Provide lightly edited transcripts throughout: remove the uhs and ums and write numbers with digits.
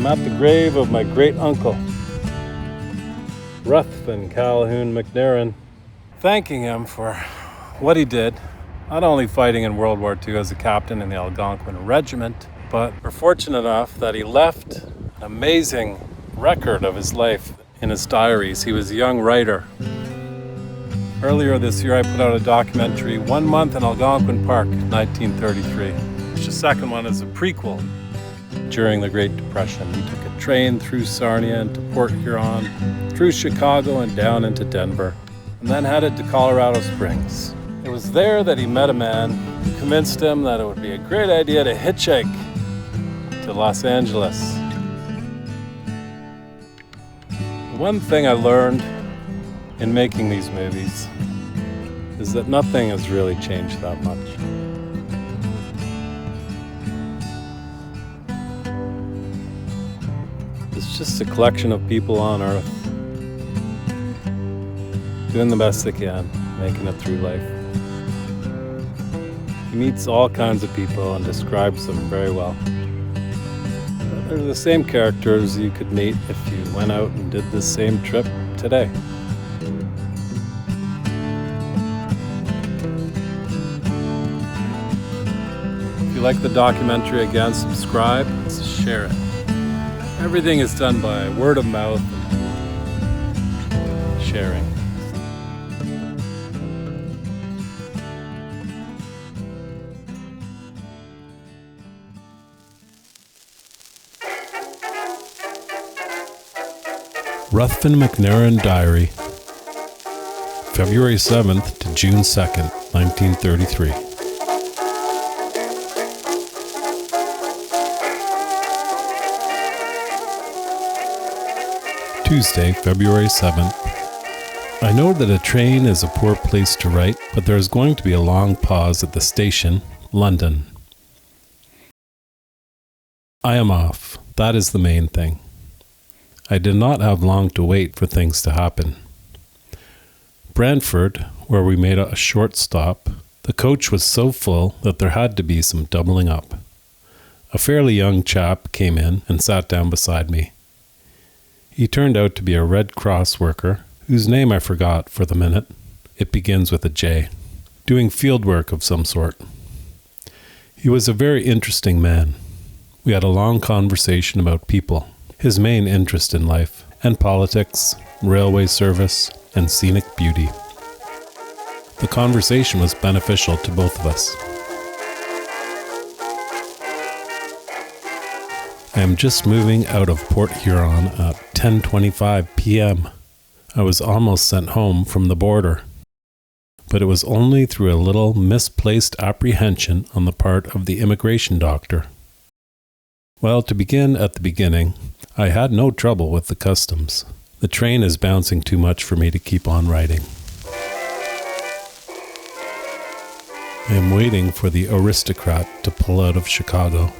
at the grave of my great-uncle, Ruthven McNairn, thanking him for what he did, not only fighting in World War II as a captain in the Algonquin Regiment, but we're fortunate enough that he left an amazing record of his life in his diaries. He was a young writer. Earlier this year, I put out a documentary, 1 Month in Algonquin Park, 1933. The second one is a prequel. During the Great Depression, he took a train through Sarnia into Port Huron, through Chicago and down into Denver, and then headed to Colorado Springs. It was there that he met a man who convinced him that it would be a great idea to hitchhike to Los Angeles. The one thing I learned in making these movies is that nothing has really changed that much. It's just a collection of people on Earth doing the best they can, making it through life. He meets all kinds of people and describes them very well. They're the same characters you could meet if you went out and did the same trip today. If you like the documentary, again, subscribe, share it. Everything is done by word of mouth and sharing. Ruthven McNairn Diary, February 7th to June 2nd, 1933. Tuesday, February 7th. I know that a train is a poor place to write, but there is going to be a long pause at the station, London. I am off. That is the main thing. I did not have long to wait for things to happen. Brantford, where we made a short stop, the coach was so full that there had to be some doubling up. A fairly young chap came in and sat down beside me. He turned out to be a Red Cross worker, whose name I forgot for the minute. It begins with a J, doing field work of some sort. He was a very interesting man. We had a long conversation about people, his main interest in life, and politics, railway service, and scenic beauty. The conversation was beneficial to both of us. I am just moving out of Port Huron at 10:25 p.m. I was almost sent home from the border, but it was only through a little misplaced apprehension on the part of the immigration doctor. Well, to begin at the beginning, I had no trouble with the customs. The train is bouncing too much for me to keep on writing. I am waiting for the aristocrat to pull out of Chicago.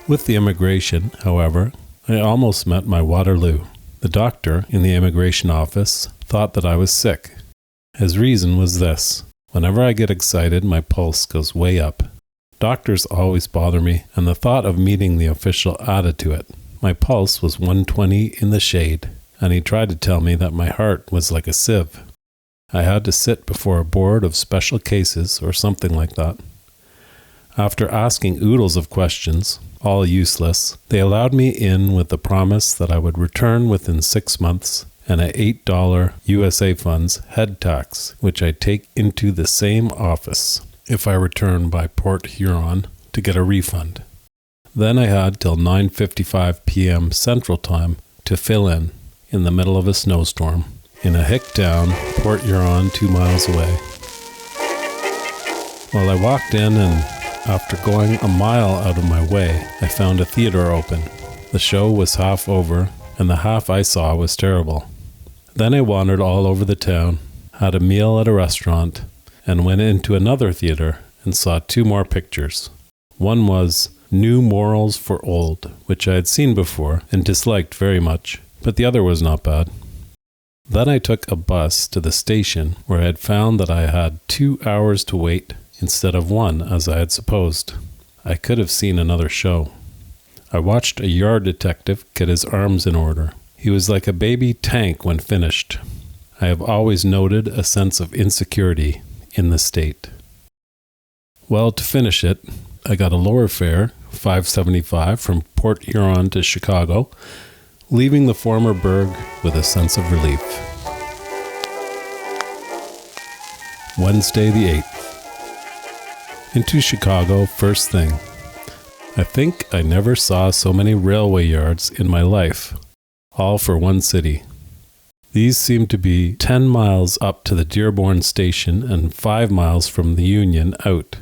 With the immigration, however, I almost met my Waterloo. The doctor in the immigration office thought that I was sick. His reason was this: whenever I get excited, my pulse goes way up. Doctors always bother me, and the thought of meeting the official added to it. My pulse was 120 in the shade, and he tried to tell me that my heart was like a sieve. I had to sit before a board of special cases or something like that. After asking oodles of questions, all useless, they allowed me in with the promise that I would return within 6 months and a $8 USA funds head tax, which I take into the same office if I return by Port Huron to get a refund. Then I had till 9:55 p.m. Central Time to fill in the middle of a snowstorm, in a hick town, Port Huron, 2 miles away. Well, I walked in, and after going a mile out of my way, I found a theater open. The show was half over, and the half I saw was terrible. Then I wandered all over the town, had a meal at a restaurant, and went into another theater and saw 2 more pictures. One was New Morals for Old, which I had seen before and disliked very much, but the other was not bad. Then I took a bus to the station, where I had found that I had 2 hours to wait instead of 1, as I had supposed. I could have seen another show. I watched a yard detective get his arms in order. He was like a baby tank when finished. I have always noted a sense of insecurity in the state. Well, to finish it, I got a lower fare, $5.75 from Port Huron to Chicago, leaving the former burg with a sense of relief. Wednesday the 8th. Into Chicago first thing. I think I never saw so many railway yards in my life, all for one city. These seem to be 10 miles up to the Dearborn station and 5 miles from the Union out,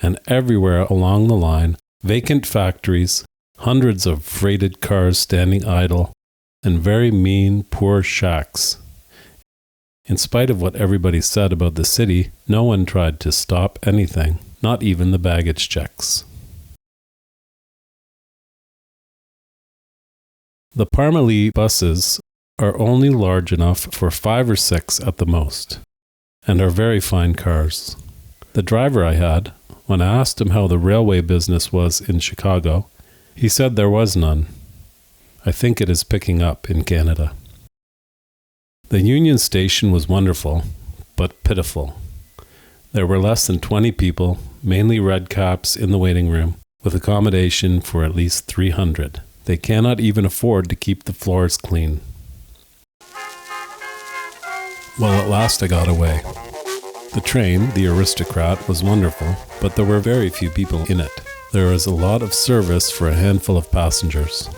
and everywhere along the line, vacant factories, hundreds of freighted cars standing idle, and very mean, poor shacks. In spite of what everybody said about the city, no one tried to stop anything, not even the baggage checks. The Parmalee buses are only large enough for 5 or 6 at the most, and are very fine cars. The driver I had, when I asked him how the railway business was in Chicago, he said there was none. I think it is picking up in Canada. The Union Station was wonderful, but pitiful. There were less than 20 people, mainly redcaps, in the waiting room, with accommodation for at least 300. They cannot even afford to keep the floors clean. Well, at last I got away. The train, the Aristocrat, was wonderful, but there were very few people in it. There was a lot of service for a handful of passengers.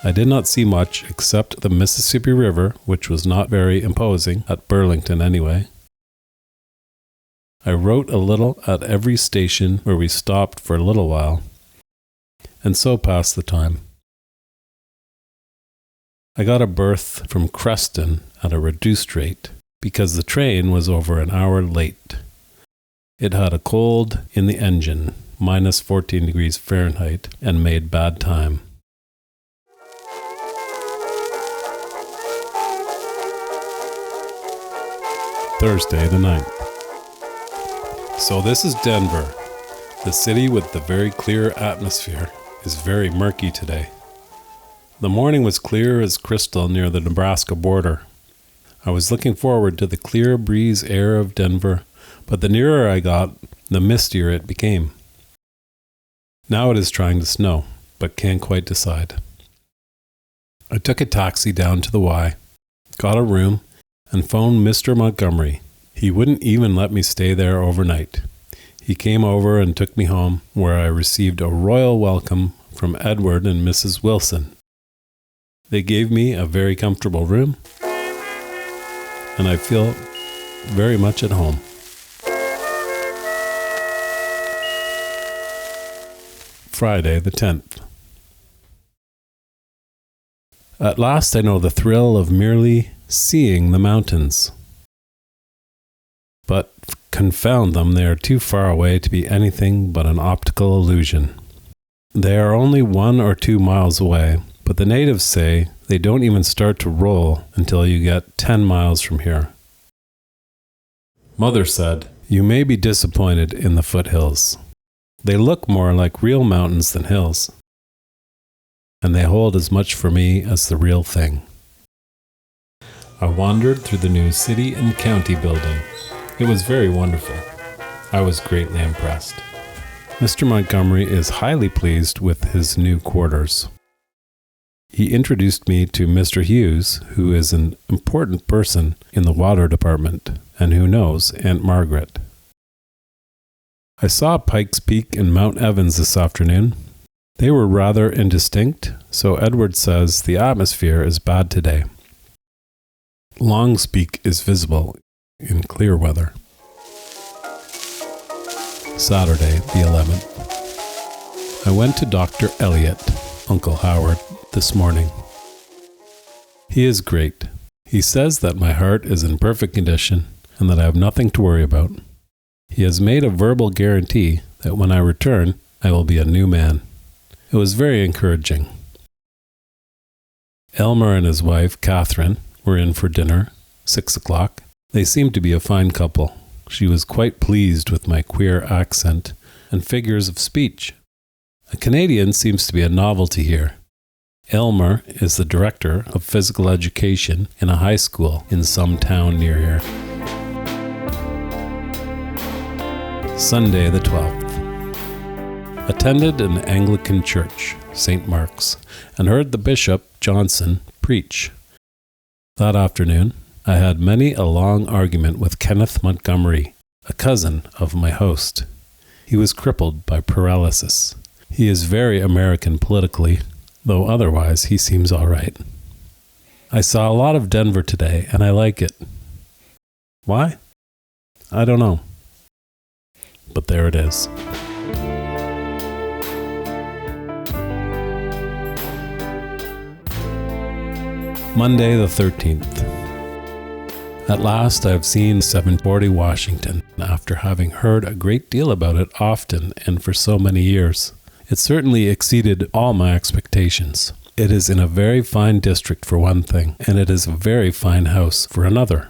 I did not see much except the Mississippi River, which was not very imposing, at Burlington anyway. I wrote a little at every station where we stopped for a little while, and so passed the time. I got a berth from Creston at a reduced rate, because the train was over an hour late. It had a cold in the engine, minus 14 degrees Fahrenheit, and made bad time. Thursday the 9th. So this is Denver. The city with the very clear atmosphere is very murky today. The morning was clear as crystal near the Nebraska border. I was looking forward to the clear breeze air of Denver, but the nearer I got, the mistier it became. Now it is trying to snow, but can't quite decide. I took a taxi down to the Y, got a room, and phoned Mr. Montgomery. He wouldn't even let me stay there overnight. He came over and took me home, where I received a royal welcome from Edward and Mrs. Wilson. They gave me a very comfortable room, and I feel very much at home. Friday the 10th. At last I know the thrill of merely seeing the mountains. But confound them, they are too far away to be anything but an optical illusion. They are only 1 or 2 miles away, but the natives say they don't even start to roll until you get 10 miles from here. Mother said, "You may be disappointed in the foothills. They look more like real mountains than hills, and they hold as much for me as the real thing." I wandered through the new city and county building. It was very wonderful. I was greatly impressed. Mr. Montgomery is highly pleased with his new quarters. He introduced me to Mr. Hughes, who is an important person in the water department and who knows Aunt Margaret. I saw Pikes Peak and Mount Evans this afternoon. They were rather indistinct, so Edward says the atmosphere is bad today. Long's Peak is visible in clear weather. Saturday, the 11th. I went to Dr. Elliott, Uncle Howard, this morning. He is great. He says that my heart is in perfect condition and that I have nothing to worry about. He has made a verbal guarantee that when I return, I will be a new man. It was very encouraging. Elmer and his wife, Catherine, were in for dinner, 6 o'clock. They seemed to be a fine couple. She was quite pleased with my queer accent and figures of speech. A Canadian seems to be a novelty here. Elmer is the director of physical education in a high school in some town near here. Sunday the 12th. Attended an Anglican church, St. Mark's, and heard the Bishop, Johnson, preach. That afternoon, I had many a long argument with Kenneth Montgomery, a cousin of my host. He was crippled by paralysis. He is very American politically, though otherwise he seems all right. I saw a lot of Denver today, and I like it. Why? I don't know. But there it is. Monday the 13th. At last I have seen 740 Washington, after having heard a great deal about it often and for so many years. It certainly exceeded all my expectations. It is in a very fine district for one thing, and it is a very fine house for another.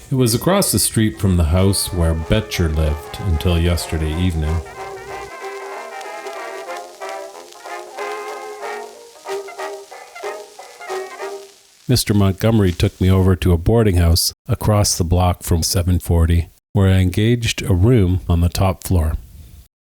It was across the street from the house where Betcher lived until yesterday evening. Mr. Montgomery took me over to a boarding house across the block from 740, where I engaged a room on the top floor.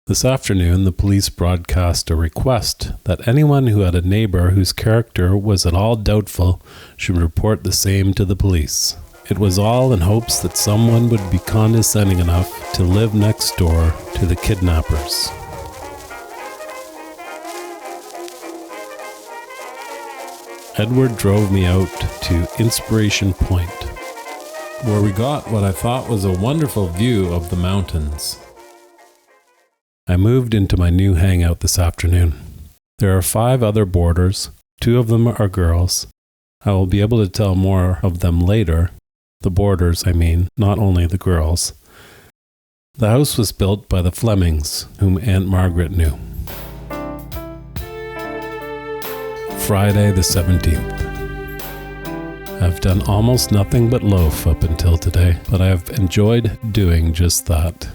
This afternoon, the police broadcast a request that anyone who had a neighbor whose character was at all doubtful should report the same to the police. It was all in hopes that someone would be condescending enough to live next door to the kidnappers. Edward drove me out to Inspiration Point, where we got what I thought was a wonderful view of the mountains. I moved into my new hangout this afternoon. There are 5 other boarders. 2 of them are girls. I will be able to tell more of them later. The boarders, I mean, not only the girls. The house was built by the Flemings, whom Aunt Margaret knew. Friday the 17th. I've done almost nothing but loaf up until today, but I have enjoyed doing just that.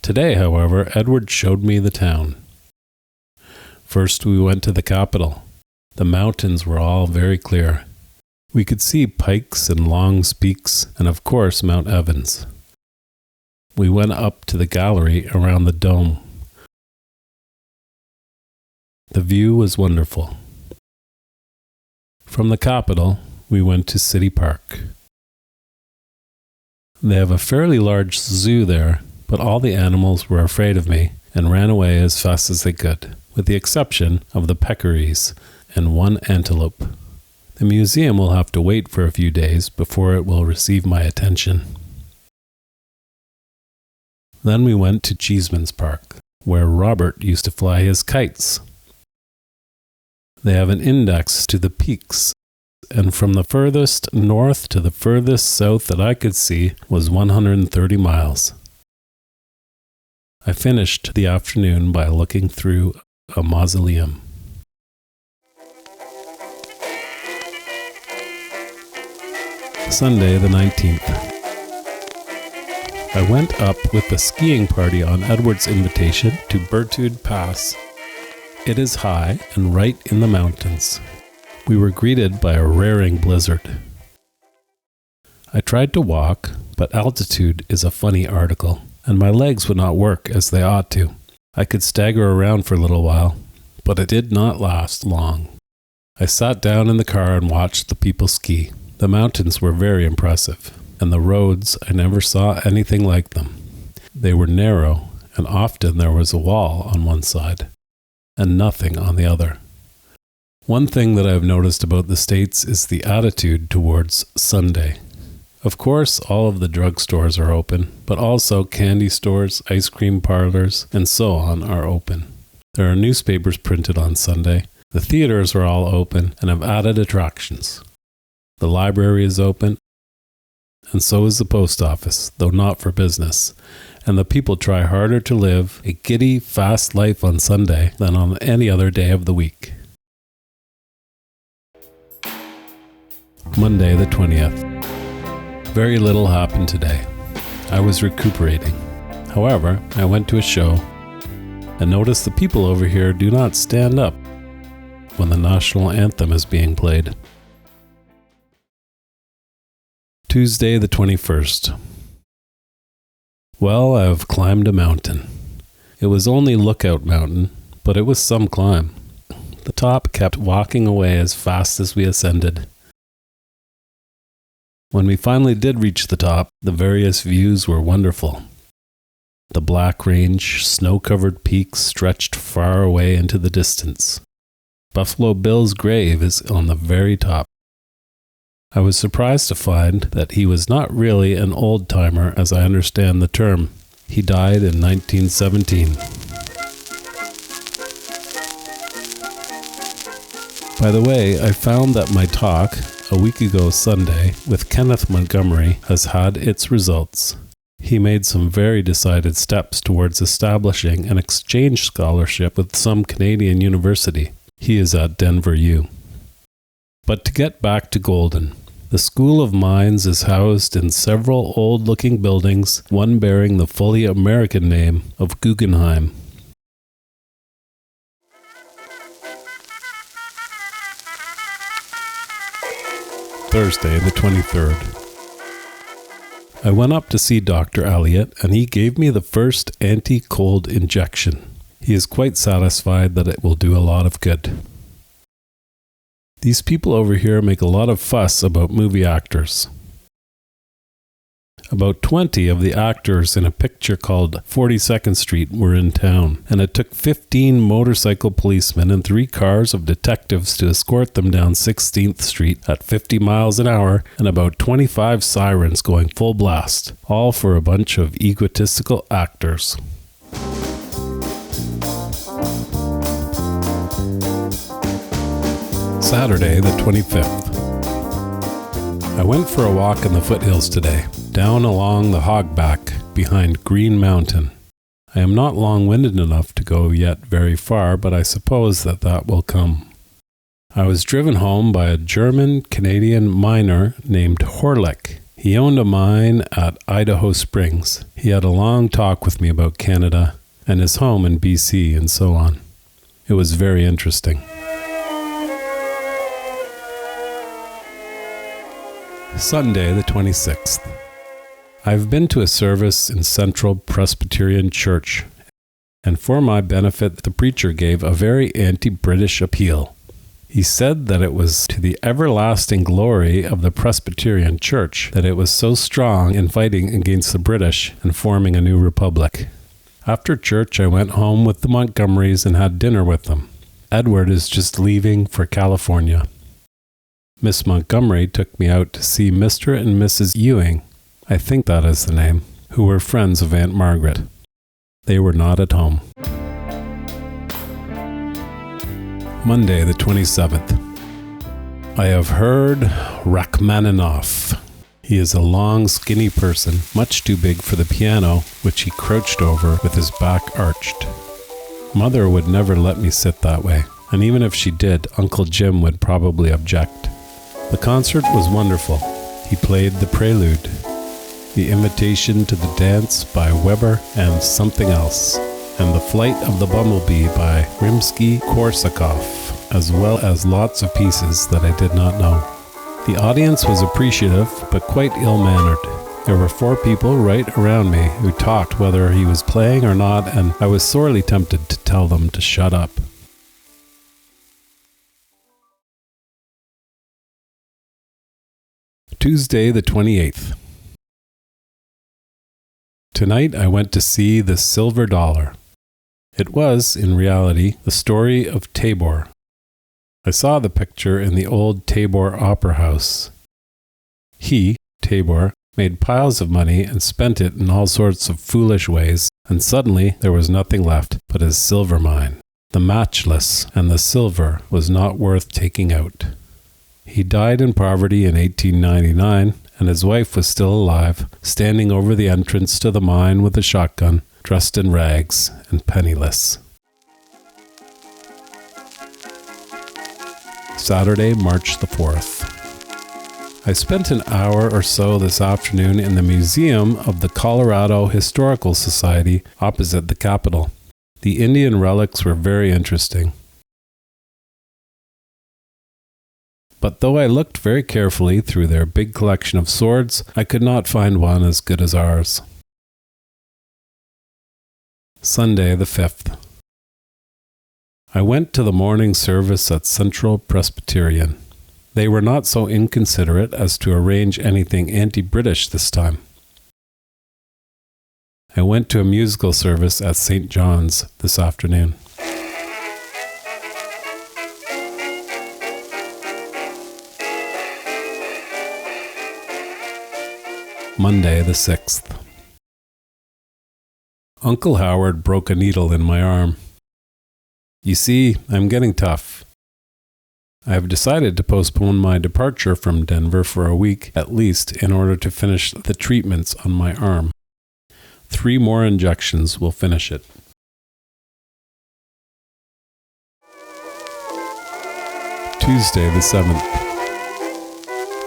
Today, however, Edward showed me the town. First, we went to the capital. The mountains were all very clear. We could see Pikes and Long's Peaks, and of course Mount Evans. We went up to the gallery around the dome. The view was wonderful. From the capital, we went to City Park. They have a fairly large zoo there, but all the animals were afraid of me and ran away as fast as they could, with the exception of the peccaries and 1 antelope. The museum will have to wait for a few days before it will receive my attention. Then we went to Cheeseman's Park, where Robert used to fly his kites. They have an index to the peaks, and from the furthest north to the furthest south that I could see was 130 miles. I finished the afternoon by looking through a mausoleum. Sunday the 19th. I went up with the skiing party on Edward's invitation to Bertude Pass. It is high and right in the mountains. We were greeted by a raring blizzard. I tried to walk, but altitude is a funny article, and my legs would not work as they ought to. I could stagger around for a little while, but it did not last long. I sat down in the car and watched the people ski. The mountains were very impressive, and the roads, I never saw anything like them. They were narrow, and often there was a wall on one side and nothing on the other. One thing that I have noticed about the States is the attitude towards Sunday. Of course, all of the drugstores are open, but also candy stores, ice cream parlors, and so on are open. There are newspapers printed on Sunday. The theaters are all open and have added attractions. The library is open, and so is the post office, though not for business. And the people try harder to live a giddy, fast life on Sunday than on any other day of the week. Monday the 20th. Very little happened today. I was recuperating. However, I went to a show. and notice the people over here do not stand up when the national anthem is being played. Tuesday the 21st. Well, I have climbed a mountain. It was only Lookout Mountain, but it was some climb. The top kept walking away as fast as we ascended. When we finally did reach the top, the various views were wonderful. The Black Range, snow-covered peaks stretched far away into the distance. Buffalo Bill's grave is on the very top. I was surprised to find that he was not really an old-timer as I understand the term. He died in 1917. By the way, I found that my talk, a week ago Sunday, with Kenneth Montgomery has had its results. He made some very decided steps towards establishing an exchange scholarship with some Canadian university. He is at Denver U. But to get back to Golden, the School of Mines is housed in several old-looking buildings, one bearing the fully American name of Guggenheim. Thursday, the 23rd. I went up to see Dr. Elliott, and he gave me the first anti-cold injection. He is quite satisfied that it will do a lot of good. These people over here make a lot of fuss about movie actors. About 20 of the actors in a picture called 42nd Street were in town, and it took 15 motorcycle policemen and 3 cars of detectives to escort them down 16th Street at 50 miles an hour and about 25 sirens going full blast, all for a bunch of egotistical actors. Saturday, the 25th. I went for a walk in the foothills today, down along the hogback behind Green Mountain. I am not long-winded enough to go yet very far, but I suppose that will come. I was driven home by a German-Canadian miner named Horlick. He owned a mine at Idaho Springs. He had a long talk with me about Canada and his home in BC and so on. It was very interesting. Sunday, the 26th. I've been to a service in Central Presbyterian Church, and for my benefit the preacher gave a very anti-British appeal. He said that it was to the everlasting glory of the Presbyterian Church that it was so strong in fighting against the British and forming a new republic. After church I went home with the Montgomerys and had dinner with them. Edward is just leaving for California. Miss Montgomery took me out to see Mr. and Mrs. Ewing, I think that is the name, who were friends of Aunt Margaret. They were not at home. Monday, the 27th. I have heard Rachmaninoff. He is a long, skinny person, much too big for the piano, which he crouched over with his back arched. Mother would never let me sit that way, and even if she did, Uncle Jim would probably object. The concert was wonderful. He played the Prelude, The Invitation to the Dance by Weber and Something Else, and The Flight of the Bumblebee by Rimsky-Korsakov, as well as lots of pieces that I did not know. The audience was appreciative, but quite ill-mannered. There were 4 people right around me who talked whether he was playing or not, and I was sorely tempted to tell them to shut up. Tuesday, the 28th. Tonight I went to see The Silver Dollar. It was, in reality, the story of Tabor. I saw the picture in the old Tabor Opera House. He, Tabor, made piles of money and spent it in all sorts of foolish ways, and suddenly there was nothing left but his silver mine. The matchless, and the silver was not worth taking out. He died in poverty in 1899, and his wife was still alive, standing over the entrance to the mine with a shotgun, dressed in rags and penniless. Saturday, March the 4th. I spent an hour or so this afternoon in the museum of the Colorado Historical Society opposite the Capitol. The Indian relics were very interesting. But though I looked very carefully through their big collection of swords, I could not find one as good as ours. Sunday the 5th. I went to the morning service at Central Presbyterian. They were not so inconsiderate as to arrange anything anti-British this time. I went to a musical service at St. John's this afternoon. Monday the 6th. Uncle Howard broke a needle in my arm. You see, I'm getting tough. I have decided to postpone my departure from Denver for a week at least in order to finish the treatments on my arm. 3 more injections will finish it. Tuesday the 7th.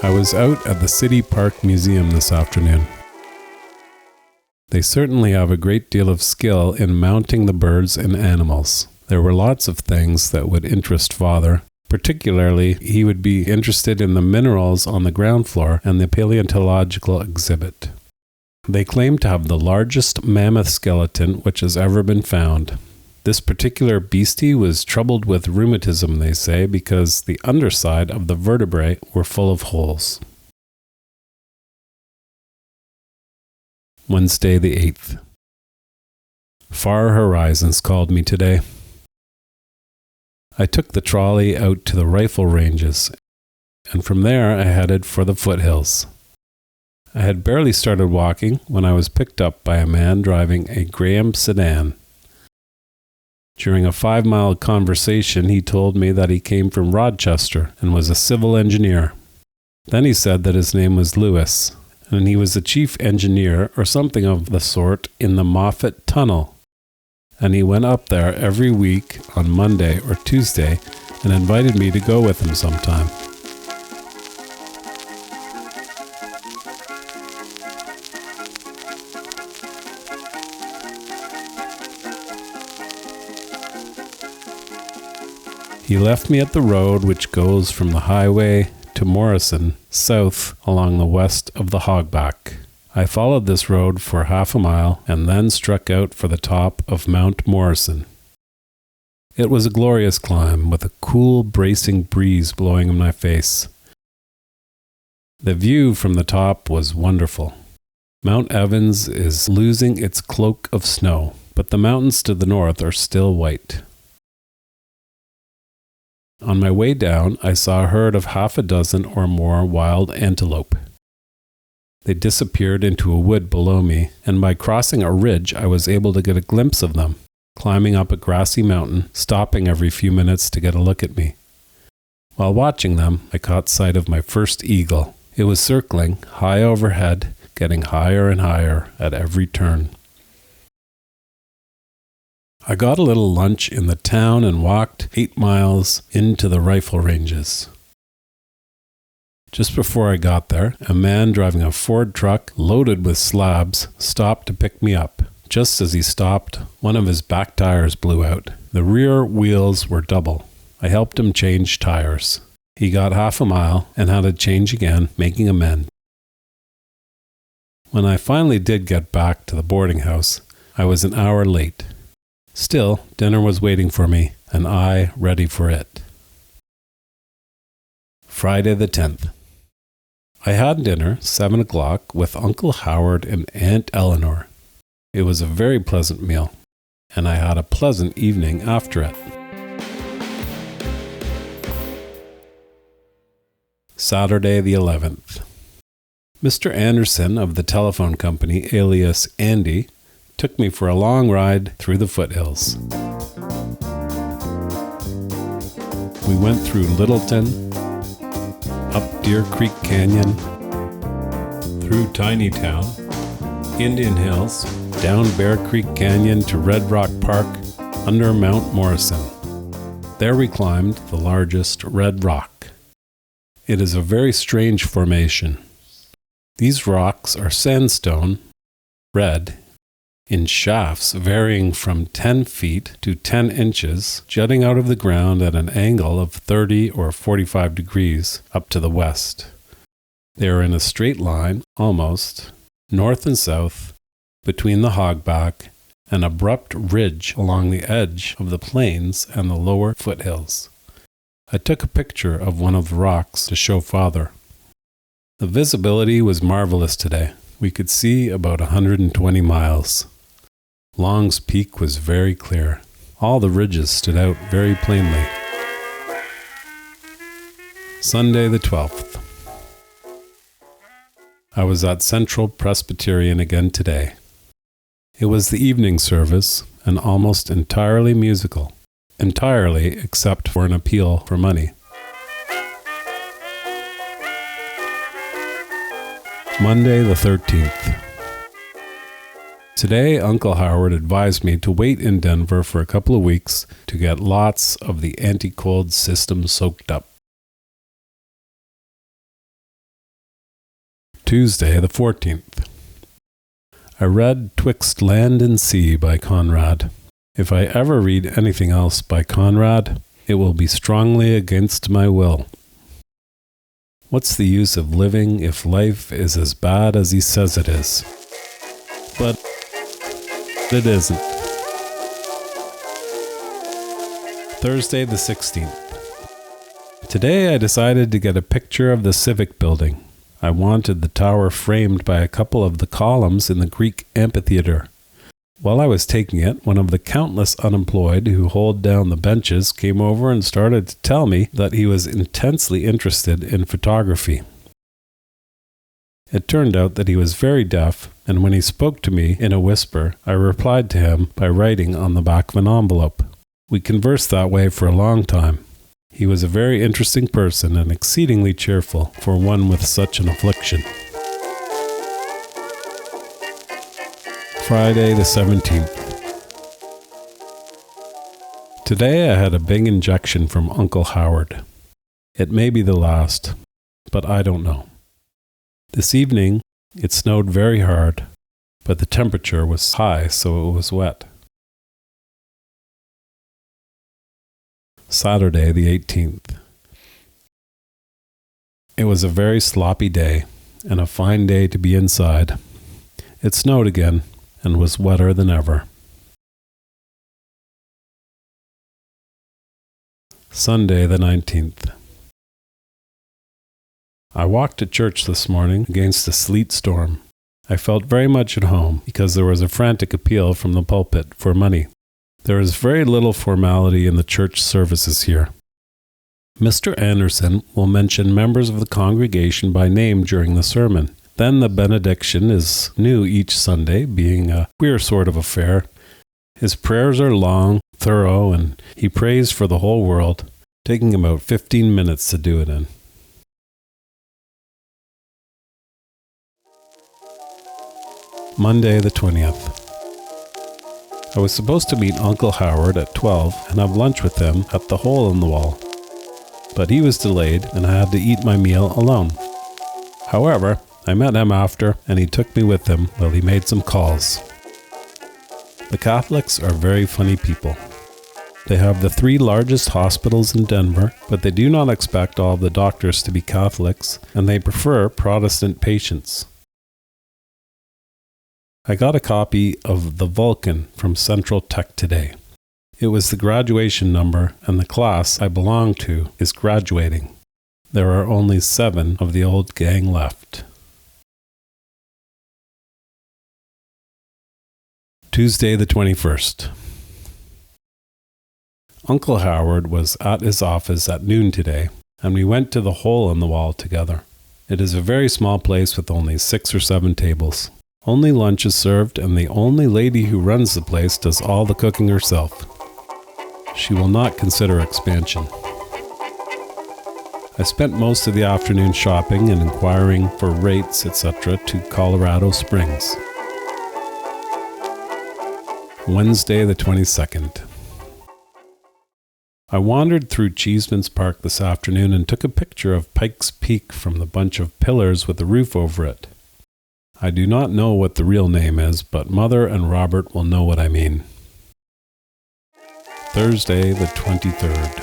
I was out at the City Park Museum this afternoon. They certainly have a great deal of skill in mounting the birds and animals. There were lots of things that would interest Father. Particularly, he would be interested in the minerals on the ground floor and the paleontological exhibit. They claim to have the largest mammoth skeleton which has ever been found. This particular beastie was troubled with rheumatism, they say, because the underside of the vertebrae were full of holes. Wednesday the 8th. Far Horizons called me today. I took the trolley out to the rifle ranges, and from there I headed for the foothills. I had barely started walking when I was picked up by a man driving a Graham sedan. During a 5-mile conversation, he told me that he came from Rochester and was a civil engineer. Then he said that his name was Lewis, and he was the chief engineer or something of the sort in the Moffat Tunnel. And he went up there every week on Monday or Tuesday and invited me to go with him sometime. He left me at the road which goes from the highway to Morrison, south along the west of the Hogback. I followed this road for half a mile and then struck out for the top of Mount Morrison. It was a glorious climb with a cool, bracing breeze blowing in my face. The view from the top was wonderful. Mount Evans is losing its cloak of snow, but the mountains to the north are still white. On my way down, I saw a herd of half a dozen or more wild antelope. They disappeared into a wood below me, and by crossing a ridge, I was able to get a glimpse of them, climbing up a grassy mountain, stopping every few minutes to get a look at me. While watching them, I caught sight of my first eagle. It was circling high overhead, getting higher and higher at every turn. I got a little lunch in the town and walked 8 miles into the rifle ranges. Just before I got there, a man driving a Ford truck loaded with slabs stopped to pick me up. Just as he stopped, one of his back tires blew out. The rear wheels were double. I helped him change tires. He got half a mile and had to change again, making amends. When I finally did get back to the boarding house, I was an hour late. Still, dinner was waiting for me, and I ready for it. Friday the 10th. I had dinner, 7 o'clock, with Uncle Howard and Aunt Eleanor. It was a very pleasant meal, and I had a pleasant evening after it. Saturday the 11th. Mr. Anderson of the telephone company, alias Andy, took me for a long ride through the foothills. We went through Littleton, up Deer Creek Canyon, through Tiny Town, Indian Hills, down Bear Creek Canyon to Red Rock Park, under Mount Morrison. There we climbed the largest red rock. It is a very strange formation. These rocks are sandstone, red, in shafts varying from 10 feet to 10 inches, jutting out of the ground at an angle of 30 or 45 degrees up to the west. They are in a straight line, almost, north and south, between the hogback, an abrupt ridge along the edge of the plains and the lower foothills. I took a picture of one of the rocks to show Father. The visibility was marvelous today. We could see about 120 miles. Long's Peak was very clear. All the ridges stood out very plainly. Sunday the 12th. I was at Central Presbyterian again today. It was the evening service and almost entirely musical. Entirely except for an appeal for money. Monday the 13th. Today, Uncle Howard advised me to wait in Denver for a couple of weeks to get lots of the anti-cold system soaked up. Tuesday the 14th. I read Twixt Land and Sea by Conrad. If I ever read anything else by Conrad, it will be strongly against my will. What's the use of living if life is as bad as he says it is? But it isn't. Thursday the 16th. Today I decided to get a picture of the Civic Building. I wanted the tower framed by a couple of the columns in the Greek amphitheater. While I was taking it, one of the countless unemployed who hold down the benches came over and started to tell me that he was intensely interested in photography. It turned out that he was very deaf, and when he spoke to me in a whisper, I replied to him by writing on the back of an envelope. We conversed that way for a long time. He was a very interesting person and exceedingly cheerful for one with such an affliction. Friday the 17th. Today I had a big injection from Uncle Howard. It may be the last, but I don't know. This evening it snowed very hard, but the temperature was high, so it was wet. Saturday the 18th. It was a very sloppy day, and a fine day to be inside. It snowed again, and was wetter than ever. Sunday the 19th. I walked to church this morning against a sleet storm. I felt very much at home because there was a frantic appeal from the pulpit for money. There is very little formality in the church services here. Mr. Anderson will mention members of the congregation by name during the sermon. Then the benediction is new each Sunday, being a queer sort of affair. His prayers are long, thorough, and he prays for the whole world, taking about 15 minutes to do it in. Monday the 20th. I was supposed to meet Uncle Howard at 12 and have lunch with him at the Hole in the Wall. But he was delayed and I had to eat my meal alone. However, I met him after, and he took me with him while he made some calls. The Catholics are very funny people. They have the 3 largest hospitals in Denver, but they do not expect all of the doctors to be Catholics, and they prefer Protestant patients. I got a copy of The Vulcan from Central Tech today. It was the graduation number, and the class I belong to is graduating. There are only 7 of the old gang left. Tuesday the 21st. Uncle Howard was at his office at noon today, and we went to the Hole in the Wall together. It is a very small place with only 6 or 7 tables. Only lunch is served, and the only lady who runs the place does all the cooking herself. She will not consider expansion. I spent most of the afternoon shopping and inquiring for rates, etc. to Colorado Springs. Wednesday the 22nd. I wandered through Cheeseman's Park this afternoon and took a picture of Pike's Peak from the bunch of pillars with a roof over it. I do not know what the real name is, but Mother and Robert will know what I mean. Thursday, the 23rd.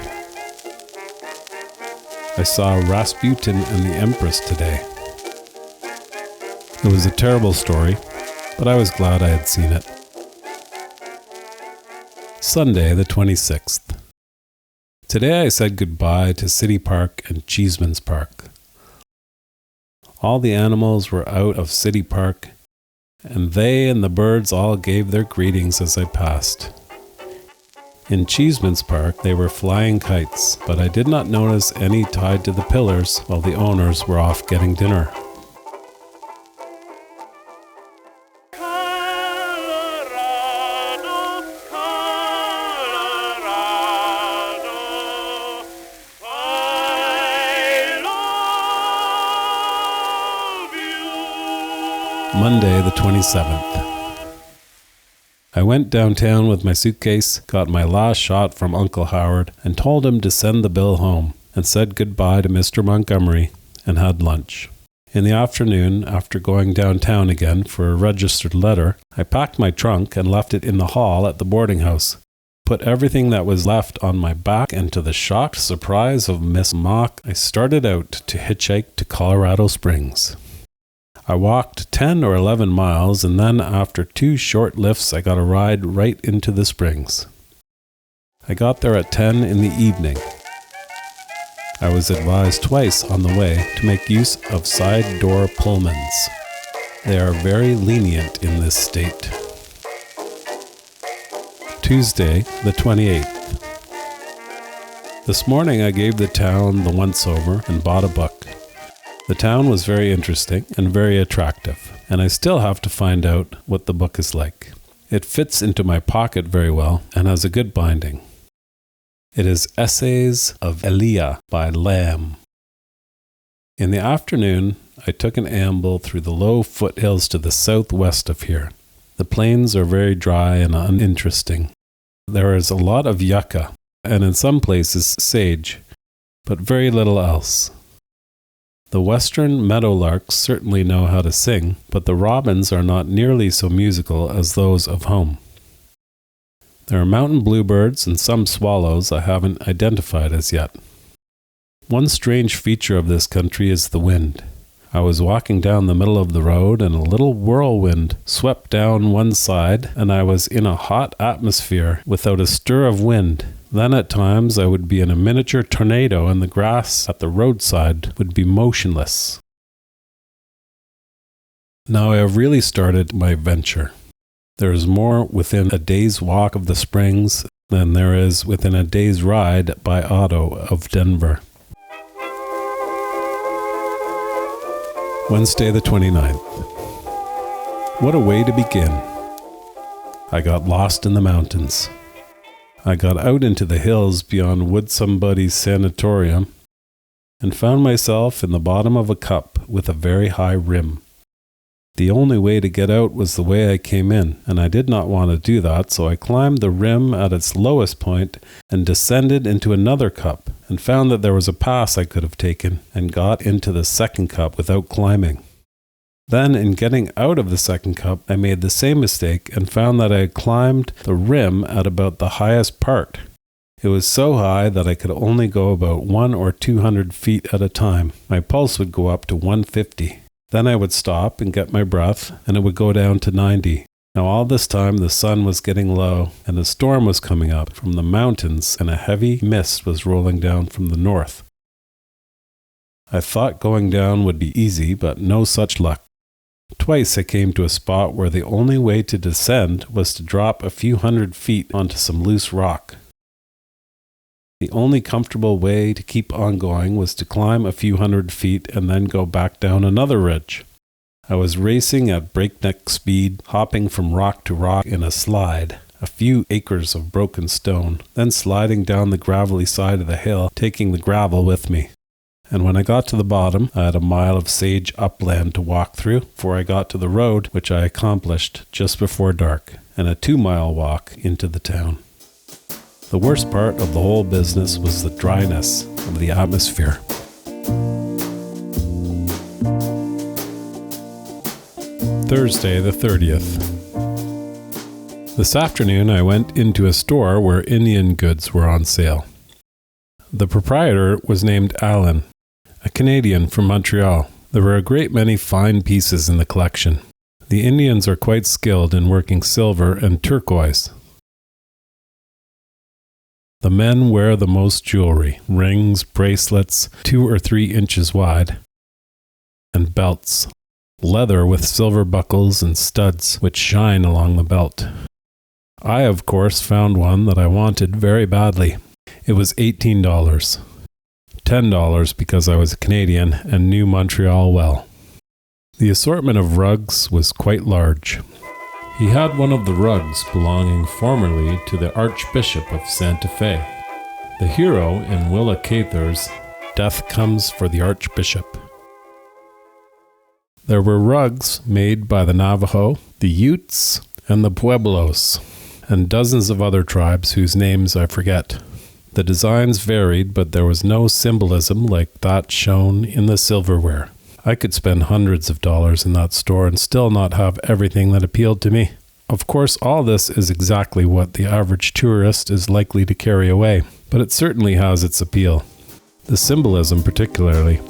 I saw Rasputin and the Empress today. It was a terrible story, but I was glad I had seen it. Sunday, the 26th. Today I said goodbye to City Park and Cheeseman's Park. All the animals were out of City Park, and they and the birds all gave their greetings as I passed. In Cheeseman's Park, they were flying kites, but I did not notice any tied to the pillars while the owners were off getting dinner. Monday, the 27th. I went downtown with my suitcase, got my last shot from Uncle Howard, and told him to send the bill home, and said goodbye to Mr. Montgomery, and had lunch. In the afternoon, after going downtown again for a registered letter, I packed my trunk and left it in the hall at the boarding house. Put everything that was left on my back, and to the shocked surprise of Miss Mock, I started out to hitchhike to Colorado Springs. I walked 10 or 11 miles, and then after 2 short lifts I got a ride right into the springs. I got there at 10 in the evening. I was advised twice on the way to make use of side door Pullmans. They are very lenient in this state. Tuesday, the 28th. This morning I gave the town the once-over and bought a book. The town was very interesting and very attractive, and I still have to find out what the book is like. It fits into my pocket very well and has a good binding. It is Essays of Elia by Lamb. In the afternoon, I took an amble through the low foothills to the southwest of here. The plains are very dry and uninteresting. There is a lot of yucca, and in some places sage, but very little else. The western meadowlarks certainly know how to sing, but the robins are not nearly so musical as those of home. There are mountain bluebirds and some swallows I haven't identified as yet. One strange feature of this country is the wind. I was walking down the middle of the road and a little whirlwind swept down one side, and I was in a hot atmosphere without a stir of wind. Then at times I would be in a miniature tornado and the grass at the roadside would be motionless. Now I have really started my venture. There is more within a day's walk of the springs than there is within a day's ride by auto of Denver. Wednesday the 29th. What a way to begin. I got lost in the mountains. I got out into the hills beyond Wood Somebody's sanatorium and found myself in the bottom of a cup with a very high rim. The only way to get out was the way I came in, and I did not want to do that, so I climbed the rim at its lowest point and descended into another cup and found that there was a pass I could have taken and got into the second cup without climbing. Then, in getting out of the second cup, I made the same mistake and found that I had climbed the rim at about the highest part. It was so high that I could only go about 100 or 200 feet at a time. My pulse would go up to 150. Then I would stop and get my breath, and it would go down to 90. Now all this time the sun was getting low, and a storm was coming up from the mountains, and a heavy mist was rolling down from the north. I thought going down would be easy, but no such luck. Twice I came to a spot where the only way to descend was to drop a few hundred feet onto some loose rock. The only comfortable way to keep on going was to climb a few hundred feet and then go back down another ridge. I was racing at breakneck speed, hopping from rock to rock in a slide, a few acres of broken stone, then sliding down the gravelly side of the hill, taking the gravel with me. And when I got to the bottom, I had a mile of sage upland to walk through before I got to the road, which I accomplished just before dark, and a 2-mile walk into the town. The worst part of the whole business was the dryness of the atmosphere. Thursday the 30th. This afternoon I went into a store where Indian goods were on sale. The proprietor was named Alan, a Canadian from Montreal. There were a great many fine pieces in the collection. The Indians are quite skilled in working silver and turquoise. The men wear the most jewelry, rings, bracelets 2 or 3 inches wide, and belts, leather with silver buckles and studs which shine along the belt. I, of course, found one that I wanted very badly. It was $18. $10 because I was a Canadian and knew Montreal well. The assortment of rugs was quite large. He had one of the rugs belonging formerly to the Archbishop of Santa Fe, the hero in Willa Cather's Death Comes for the Archbishop. There were rugs made by the Navajo, the Utes, and the Pueblos, and dozens of other tribes whose names I forget. The designs varied, but there was no symbolism like that shown in the silverware. I could spend hundreds of dollars in that store and still not have everything that appealed to me. Of course, all this is exactly what the average tourist is likely to carry away, but it certainly has its appeal. The symbolism particularly.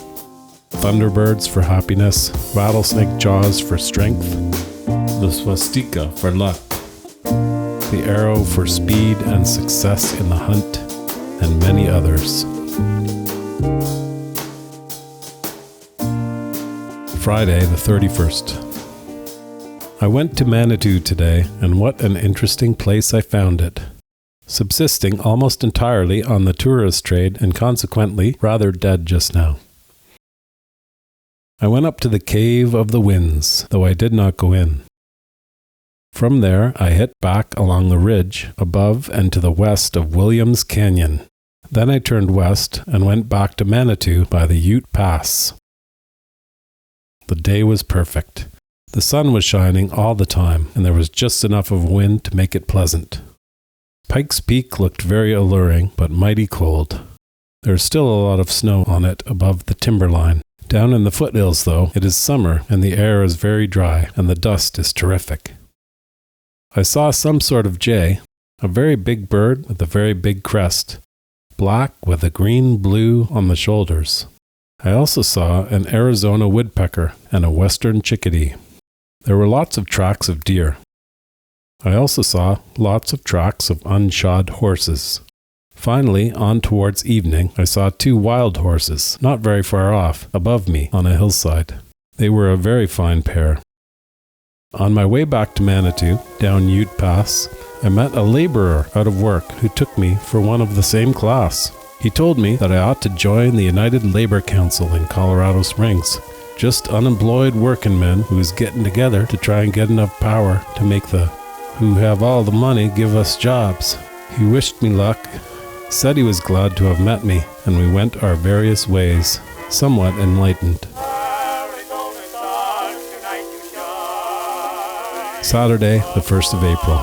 Thunderbirds for happiness, rattlesnake jaws for strength, the swastika for luck, the arrow for speed and success in the hunt, and many others. Friday the 31st. I went to Manitou today, and what an interesting place I found it. Subsisting almost entirely on the tourist trade and consequently rather dead just now. I went up to the Cave of the Winds, though I did not go in. From there I hit back along the ridge above and to the west of Williams Canyon. Then I turned west and went back to Manitou by the Ute Pass. The day was perfect. The sun was shining all the time, and there was just enough of wind to make it pleasant. Pikes Peak looked very alluring, but mighty cold. There is still a lot of snow on it above the timberline. Down in the foothills, though, it is summer, and the air is very dry, and the dust is terrific. I saw some sort of jay, a very big bird with a very big crest, black with a green-blue on the shoulders. I also saw an Arizona woodpecker and a western chickadee. There were lots of tracks of deer. I also saw lots of tracks of unshod horses. Finally, on towards evening, I saw 2 wild horses, not very far off, above me on a hillside. They were a very fine pair. On my way back to Manitou, down Ute Pass, I met a laborer out of work who took me for one of the same class. He told me that I ought to join the United Labor Council in Colorado Springs. Just unemployed working men who's getting together to try and get enough power to make the who have all the money give us jobs. He wished me luck, said he was glad to have met me, and we went our various ways, somewhat enlightened. Saturday, the 1st of April.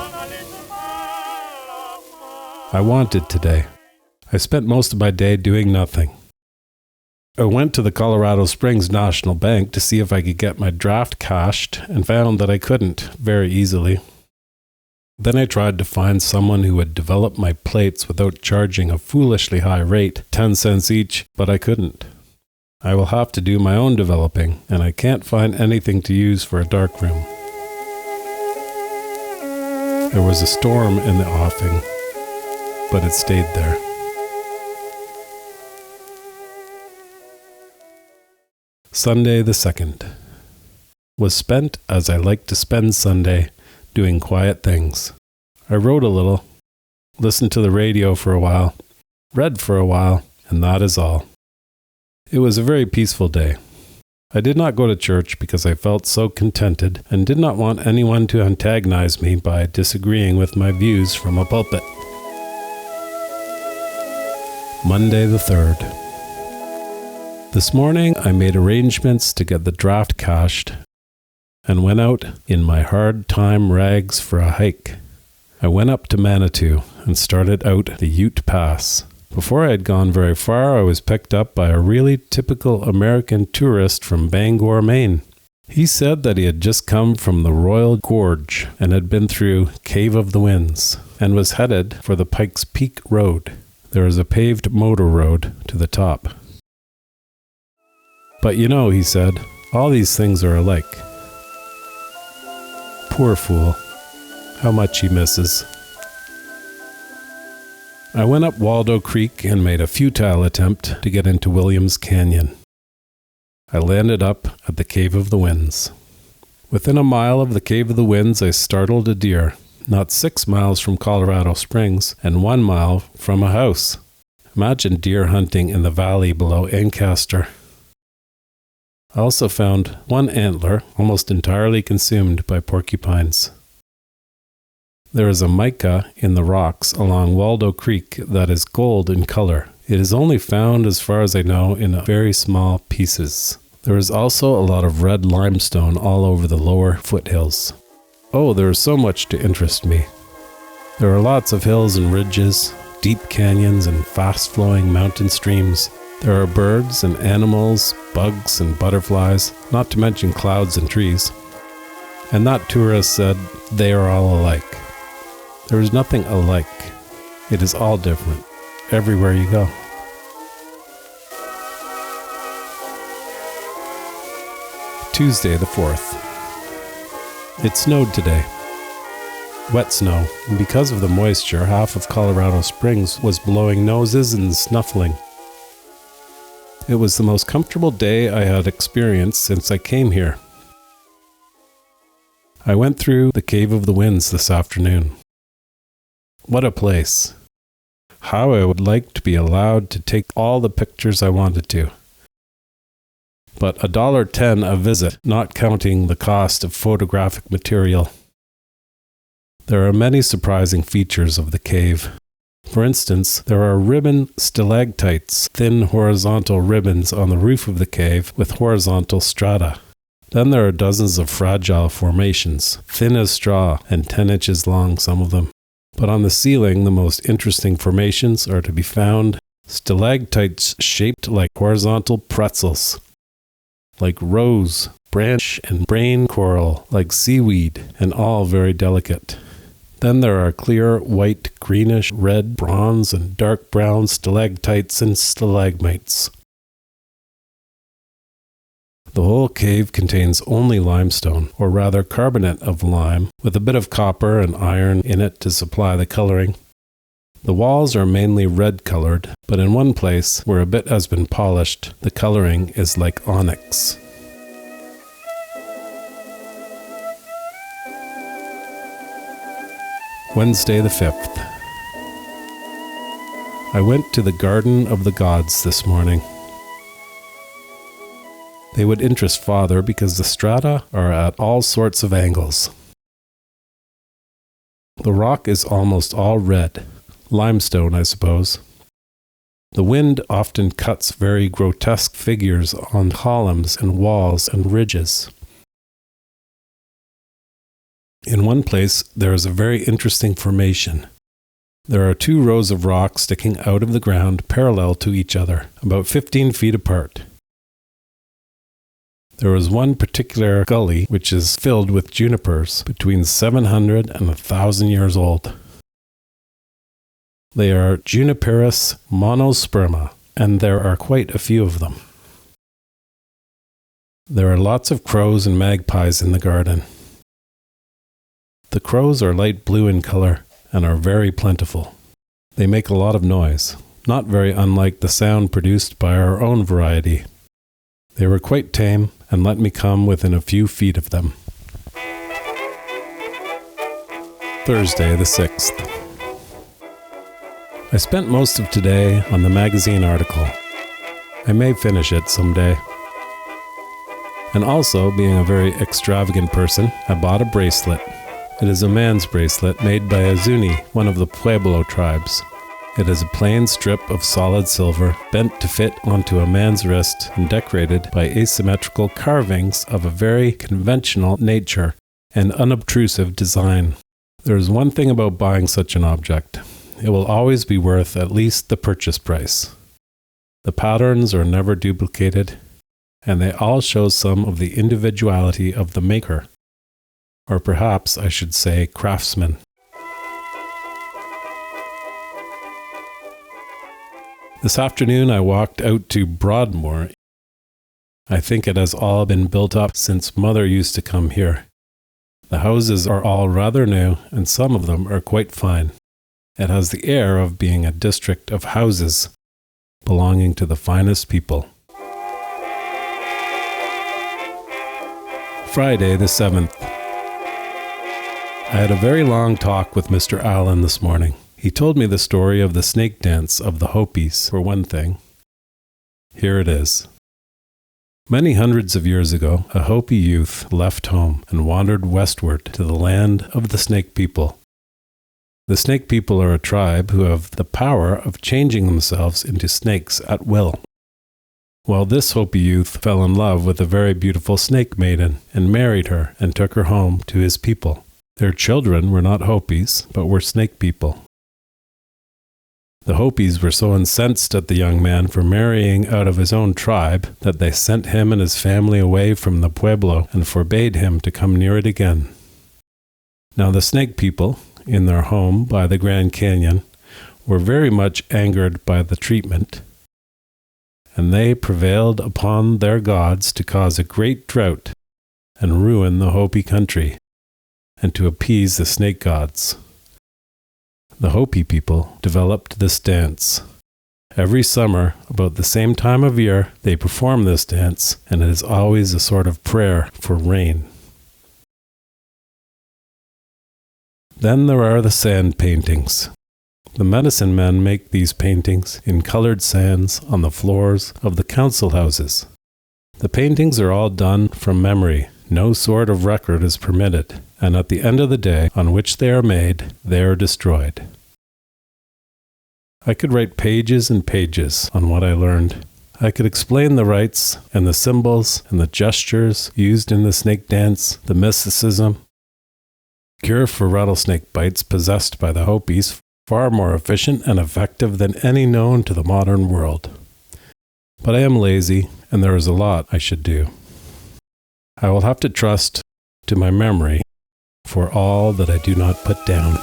I wanted today. I spent most of my day doing nothing. I went to the Colorado Springs National Bank to see if I could get my draft cashed and found that I couldn't very easily. Then I tried to find someone who would develop my plates without charging a foolishly high rate, 10 cents each, but I couldn't. I will have to do my own developing, and I can't find anything to use for a darkroom. There was a storm in the offing, but it stayed there. Sunday the 2nd. Was spent as I like to spend Sunday, doing quiet things. I wrote a little, listened to the radio for a while, read for a while, and that is all. It was a very peaceful day. I did not go to church because I felt so contented and did not want anyone to antagonize me by disagreeing with my views from a pulpit. Monday the 3rd. This morning I made arrangements to get the draft cashed and went out in my hard time rags for a hike. I went up to Manitou and started out the Ute Pass. Before I had gone very far, I was picked up by a really typical American tourist from Bangor, Maine. He said that he had just come from the Royal Gorge and had been through Cave of the Winds and was headed for the Pikes Peak Road. There is a paved motor road to the top. But you know, he said, all these things are alike. Poor fool. How much he misses. I went up Waldo Creek and made a futile attempt to get into Williams Canyon. I landed up at the Cave of the Winds. Within a mile of the Cave of the Winds, I startled a deer, not 6 miles from Colorado Springs and 1 mile from a house. Imagine deer hunting in the valley below Ancaster. I also found one antler almost entirely consumed by porcupines. There is a mica in the rocks along Waldo Creek that is gold in color. It is only found, as far as I know, in very small pieces. There is also a lot of red limestone all over the lower foothills. Oh, there is so much to interest me. There are lots of hills and ridges, deep canyons and fast-flowing mountain streams. There are birds and animals, bugs and butterflies, not to mention clouds and trees. And that tourist said they are all alike. There is nothing alike. It is all different, everywhere you go. Tuesday the 4th. It snowed today. Wet snow, and because of the moisture, half of Colorado Springs was blowing noses and snuffling. It was the most comfortable day I had experienced since I came here. I went through the Cave of the Winds this afternoon. What a place. How I would like to be allowed to take all the pictures I wanted to. But $1.10 a visit, not counting the cost of photographic material. There are many surprising features of the cave. For instance, there are ribbon stalactites, thin horizontal ribbons on the roof of the cave with horizontal strata. Then there are dozens of fragile formations, thin as straw and 10 inches long, some of them. But on the ceiling, the most interesting formations are to be found stalactites shaped like horizontal pretzels, like rose, branch, and brain coral, like seaweed, and all very delicate. Then there are clear, white, greenish, red, bronze, and dark brown stalactites and stalagmites. The whole cave contains only limestone, or rather carbonate of lime, with a bit of copper and iron in it to supply the coloring. The walls are mainly red-colored, but in one place, where a bit has been polished, the coloring is like onyx. Wednesday the 5th. I went to the Garden of the Gods this morning. They would interest Father because the strata are at all sorts of angles. The rock is almost all red. Limestone, I suppose. The wind often cuts very grotesque figures on columns and walls and ridges. In one place, there is a very interesting formation. There are 2 rows of rocks sticking out of the ground parallel to each other, about 15 feet apart. There is one particular gully which is filled with junipers between 700 and 1,000 years old. They are Juniperus monosperma, and there are quite a few of them. There are lots of crows and magpies in the garden. The crows are light blue in color and are very plentiful. They make a lot of noise, not very unlike the sound produced by our own variety. They were quite tame and let me come within a few feet of them. Thursday the 6th. I spent most of today on the magazine article. I may finish it someday. And also, being a very extravagant person, I bought a bracelet. It is a man's bracelet made by a Zuni, one of the Pueblo tribes. It is a plain strip of solid silver, bent to fit onto a man's wrist and decorated by asymmetrical carvings of a very conventional nature and unobtrusive design. There is one thing about buying such an object. It will always be worth at least the purchase price. The patterns are never duplicated. and they all show some of the individuality of the maker, or perhaps I should say craftsman. This afternoon I walked out to Broadmoor. I think it has all been built up since Mother used to come here. The houses are all rather new, and some of them are quite fine. It has the air of being a district of houses belonging to the finest people. Friday the 7th. I had a very long talk with Mr. Allen this morning. He told me the story of the snake dance of the Hopis, for one thing. Here it is. Many hundreds of years ago, a Hopi youth left home and wandered westward to the land of the Snake People. The Snake People are a tribe who have the power of changing themselves into snakes at will. Well, this Hopi youth fell in love with a very beautiful snake maiden and married her and took her home to his people. Their children were not Hopis, but were snake people. The Hopis were so incensed at the young man for marrying out of his own tribe that they sent him and his family away from the Pueblo and forbade him to come near it again. Now the Snake People, in their home by the Grand Canyon, were very much angered by the treatment, and they prevailed upon their gods to cause a great drought and ruin the Hopi country, and to appease the snake gods. The Hopi people developed this dance. Every summer, about the same time of year, they perform this dance, and it is always a sort of prayer for rain. Then there are the sand paintings. The medicine men make these paintings in colored sands on the floors of the council houses. The paintings are all done from memory. No sort of record is permitted, and at the end of the day on which they are made, they are destroyed. I could write pages and pages on what I learned. I could explain the rites and the symbols and the gestures used in the snake dance, the mysticism, cure for rattlesnake bites possessed by the Hopis, far more efficient and effective than any known to the modern world. But I am lazy, and there is a lot I should do. I will have to trust to my memory for all that I do not put down.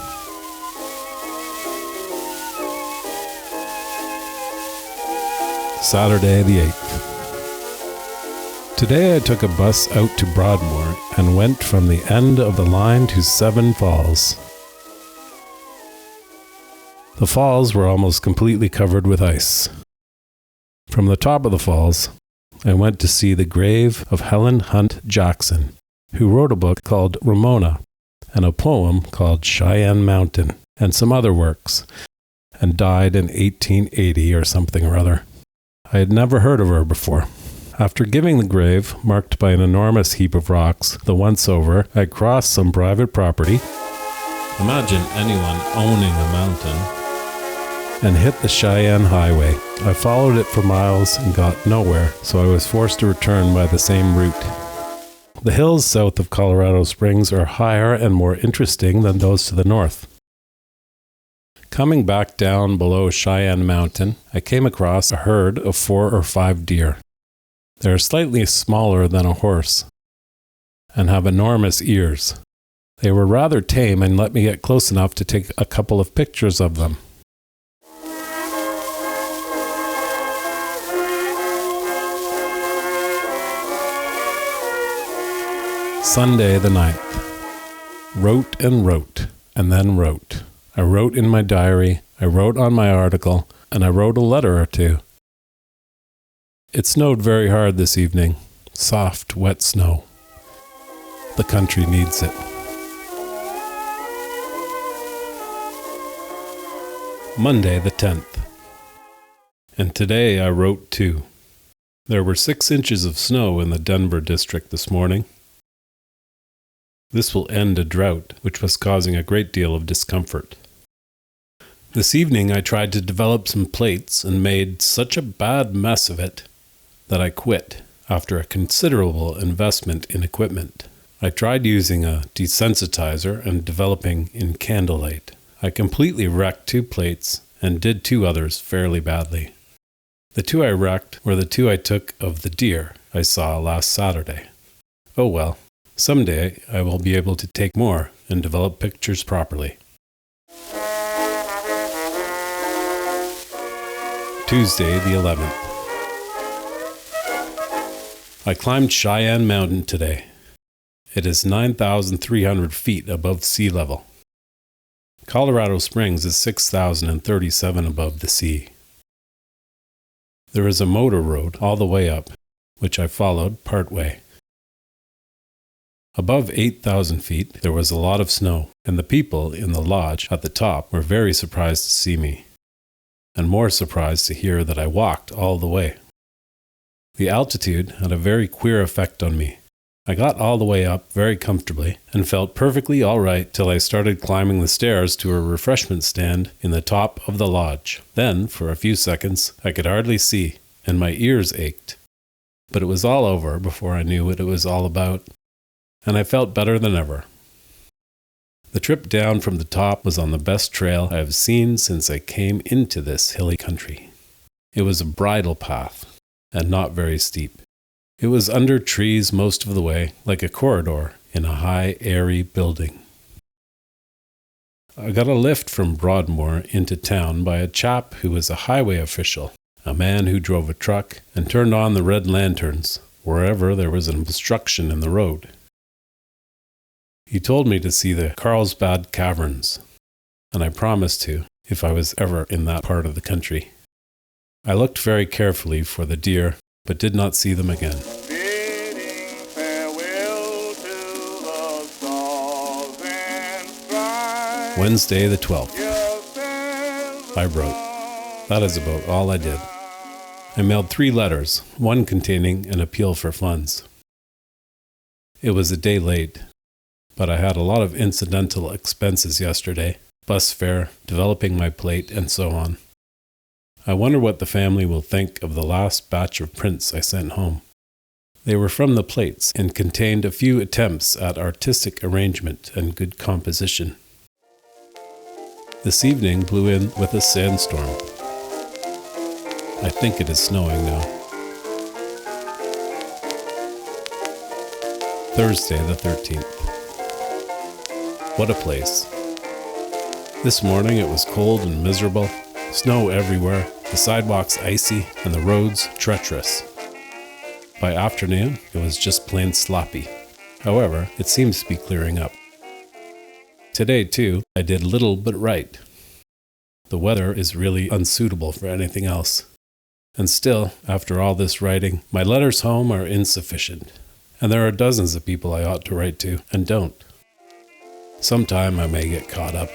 Saturday the 8th. Today I took a bus out to Broadmoor and went from the end of the line to Seven Falls. The falls were almost completely covered with ice. From the top of the falls, I went to see the grave of Helen Hunt Jackson, who wrote a book called Ramona, and a poem called Cheyenne Mountain, and some other works, and died in 1880 or something or other. I had never heard of her before. After giving the grave, marked by an enormous heap of rocks, the once-over, I crossed some private property. Imagine anyone owning a mountain. And hit the Cheyenne Highway. I followed it for miles and got nowhere, so I was forced to return by the same route. The hills south of Colorado Springs are higher and more interesting than those to the north. Coming back down below Cheyenne Mountain, I came across a herd of 4 or 5 deer. They are slightly smaller than a horse and have enormous ears. They were rather tame and let me get close enough to take a couple of pictures of them. Sunday the 9th. Wrote and wrote, and then wrote. I wrote in my diary, I wrote on my article, and I wrote a letter or two. It snowed very hard this evening. Soft, wet snow. The country needs it. Monday the 10th. And today I wrote too. There were 6 inches of snow in the Denver district this morning. This will end a drought, which was causing a great deal of discomfort. This evening I tried to develop some plates and made such a bad mess of it that I quit after a considerable investment in equipment. I tried using a desensitizer and developing in candlelight. I completely wrecked 2 plates and did 2 others fairly badly. The two I wrecked were the two I took of the deer I saw last Saturday. Oh well, someday I will be able to take more and develop pictures properly. Tuesday the 11th. I climbed Cheyenne Mountain today. It is 9,300 feet above sea level. Colorado Springs is 6,037 above the sea. There is a motor road all the way up, which I followed part way. Above 8,000 feet, there was a lot of snow, and the people in the lodge at the top were very surprised to see me, and more surprised to hear that I walked all the way. The altitude had a very queer effect on me. I got all the way up very comfortably and felt perfectly all right till I started climbing the stairs to a refreshment stand in the top of the lodge. Then, for a few seconds, I could hardly see, and my ears ached. But it was all over before I knew what it was all about, and I felt better than ever. The trip down from the top was on the best trail I have seen since I came into this hilly country. It was a bridle path, and not very steep. It was under trees most of the way, like a corridor in a high, airy building. I got a lift from Broadmoor into town by a chap who was a highway official, a man who drove a truck and turned on the red lanterns wherever there was an obstruction in the road. He told me to see the Carlsbad Caverns, and I promised to if I was ever in that part of the country. I looked very carefully for the deer, but did not see them again. Bidding farewell to the stars and stripes. Wednesday the 12th. I wrote. That is about all I did. I mailed 3 letters, one containing an appeal for funds. It was a day late, but I had a lot of incidental expenses yesterday, bus fare, developing my plate, and so on. I wonder what the family will think of the last batch of prints I sent home. They were from the plates and contained a few attempts at artistic arrangement and good composition. This evening blew in with a sandstorm. I think it is snowing now. Thursday the 13th. What a place. This morning it was cold and miserable, snow everywhere, the sidewalks icy, and the roads treacherous. By afternoon, it was just plain sloppy. However, it seems to be clearing up. Today, too, I did little but write. The weather is really unsuitable for anything else. And still, after all this writing, my letters home are insufficient. And there are dozens of people I ought to write to, and don't. Sometime I may get caught up.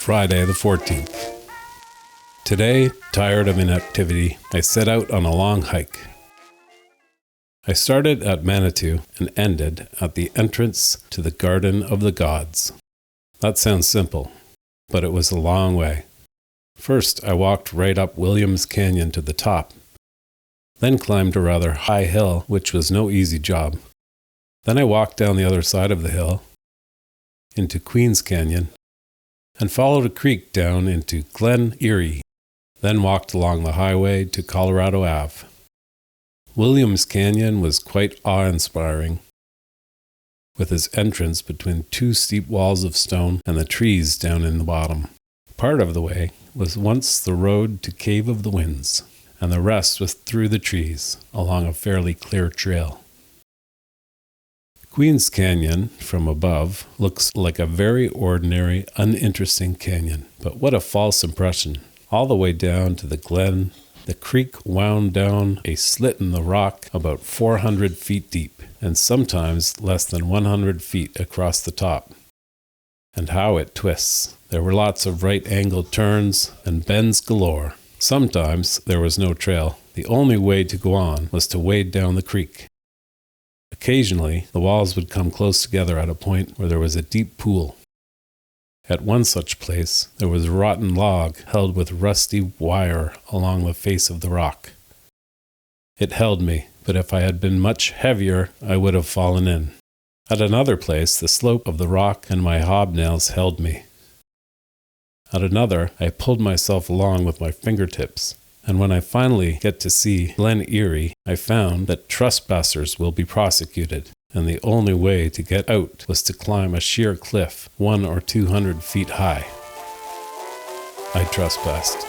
Friday the 14th. Today, tired of inactivity, I set out on a long hike. I started at Manitou and ended at the entrance to the Garden of the Gods. That sounds simple, but it was a long way. First, I walked right up Williams Canyon to the top, then climbed a rather high hill, which was no easy job. Then I walked down the other side of the hill into Queens Canyon, and followed a creek down into Glen Erie, then walked along the highway to Colorado Ave. Williams Canyon was quite awe-inspiring, with its entrance between 2 steep walls of stone and the trees down in the bottom. Part of the way was once the road to Cave of the Winds, and the rest was through the trees, along a fairly clear trail. Queens Canyon, from above, looks like a very ordinary, uninteresting canyon. But what a false impression. All the way down to the glen, the creek wound down a slit in the rock about 400 feet deep, and sometimes less than 100 feet across the top. And how it twists. There were lots of right-angled turns and bends galore. Sometimes there was no trail. The only way to go on was to wade down the creek. Occasionally, the walls would come close together at a point where there was a deep pool. At one such place, there was a rotten log held with rusty wire along the face of the rock. It held me, but if I had been much heavier, I would have fallen in. At another place, the slope of the rock and my hobnails held me. At another, I pulled myself along with my fingertips. And when I finally get to see Glen Erie, I found that trespassers will be prosecuted, and the only way to get out was to climb a sheer cliff 100 or 200 feet high. I trespassed.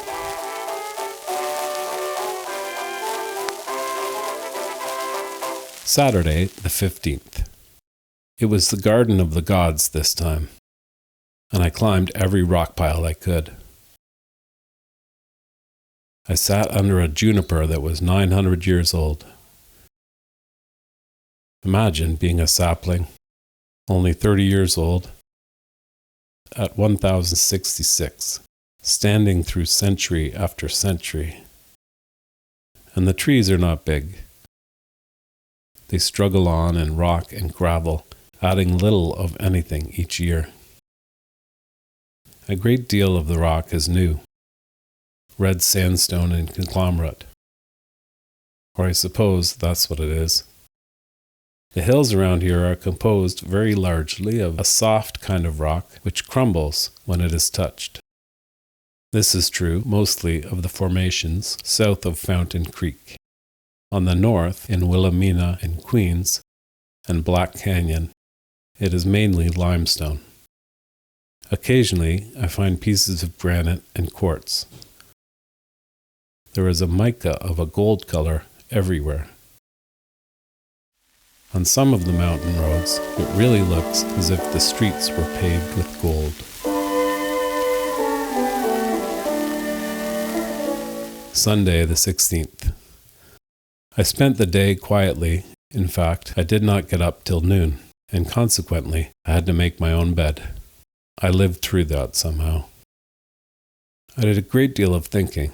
Saturday, the 15th. It was the Garden of the Gods this time, and I climbed every rock pile I could. I sat under a juniper that was 900 years old. Imagine being a sapling, only 30 years old, at 1066, standing through century after century. And the trees are not big. They struggle on in rock and gravel, adding little of anything each year. A great deal of the rock is new. Red sandstone and conglomerate. Or I suppose that's what it is. The hills around here are composed very largely of a soft kind of rock which crumbles when it is touched. This is true mostly of the formations south of Fountain Creek. On the north, in Wilhelmina and Queens, and Black Canyon, it is mainly limestone. Occasionally, I find pieces of granite and quartz. There is a mica of a gold color everywhere. On some of the mountain roads, it really looks as if the streets were paved with gold. Sunday, the 16th. I spent the day quietly. In fact, I did not get up till noon, and consequently, I had to make my own bed. I lived through that somehow. I did a great deal of thinking.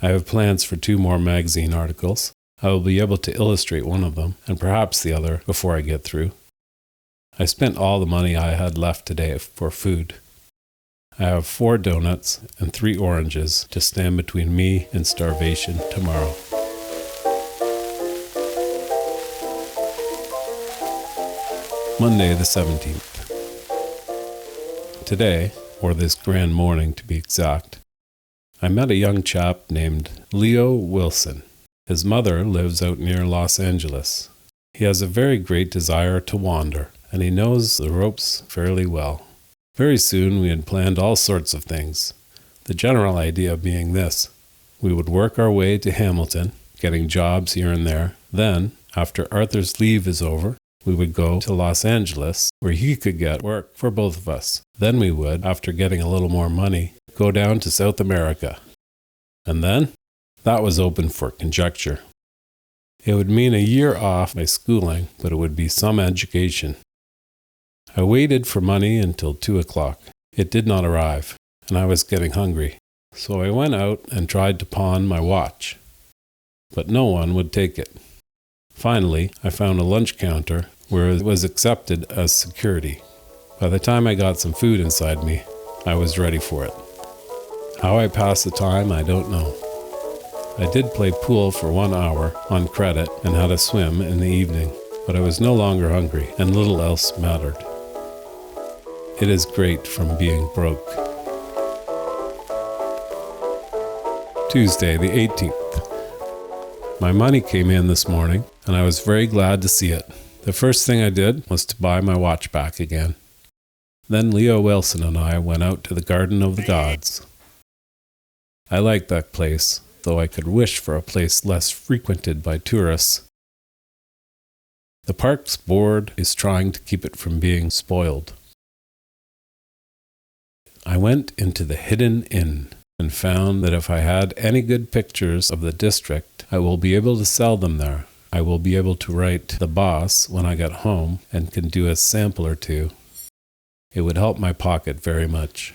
I have plans for 2 more magazine articles. I will be able to illustrate one of them, and perhaps the other, before I get through. I spent all the money I had left today for food. I have 4 donuts and 3 oranges to stand between me and starvation tomorrow. Monday the 17th. Today, or this grand morning to be exact, I met a young chap named Leo Wilson. His mother lives out near Los Angeles. He has a very great desire to wander, and he knows the ropes fairly well. Very soon we had planned all sorts of things, the general idea being this. We would work our way to Hamilton, getting jobs here and there. Then, after Arthur's leave is over, we would go to Los Angeles, where he could get work for both of us. Then we would, after getting a little more money, go down to South America. And then, that was open for conjecture. It would mean a year off my schooling, but it would be some education. I waited for money until 2 o'clock. It did not arrive, and I was getting hungry. So I went out and tried to pawn my watch. But no one would take it. Finally, I found a lunch counter where it was accepted as security. By the time I got some food inside me, I was ready for it. How I passed the time, I don't know. I did play pool for 1 hour on credit and had a swim in the evening, but I was no longer hungry and little else mattered. It is great from being broke. Tuesday, the 18th. My money came in this morning, and I was very glad to see it. The first thing I did was to buy my watch back again. Then Leo Wilson and I went out to the Garden of the Gods. I like that place, though I could wish for a place less frequented by tourists. The park's board is trying to keep it from being spoiled. I went into the Hidden Inn and found that if I had any good pictures of the district, I will be able to sell them there. I will be able to write the boss when I get home and can do a sample or 2. It would help my pocket very much.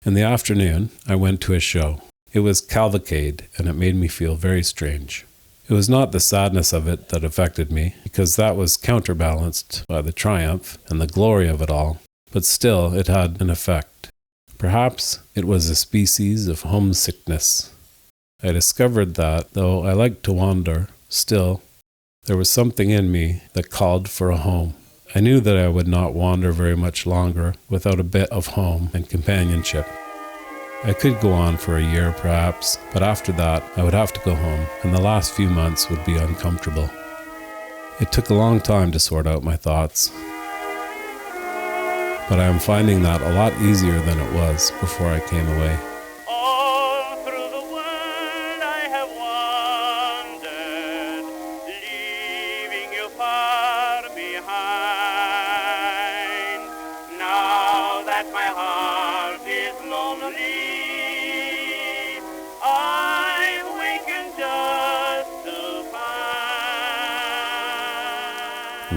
In the afternoon, I went to a show. It was Cavalcade, and it made me feel very strange. It was not the sadness of it that affected me, because that was counterbalanced by the triumph and the glory of it all, but still it had an effect. Perhaps it was a species of homesickness. I discovered that, though I liked to wander, still, there was something in me that called for a home, I knew that I would not wander very much longer without a bit of home and companionship. I could go on for a year perhaps, but after that I would have to go home, and the last few months would be uncomfortable. It took a long time to sort out my thoughts, but I am finding that a lot easier than it was before I came away. All through the world I have wandered, leaving you far behind. Now that my heart is lonely, I've wakened just to find.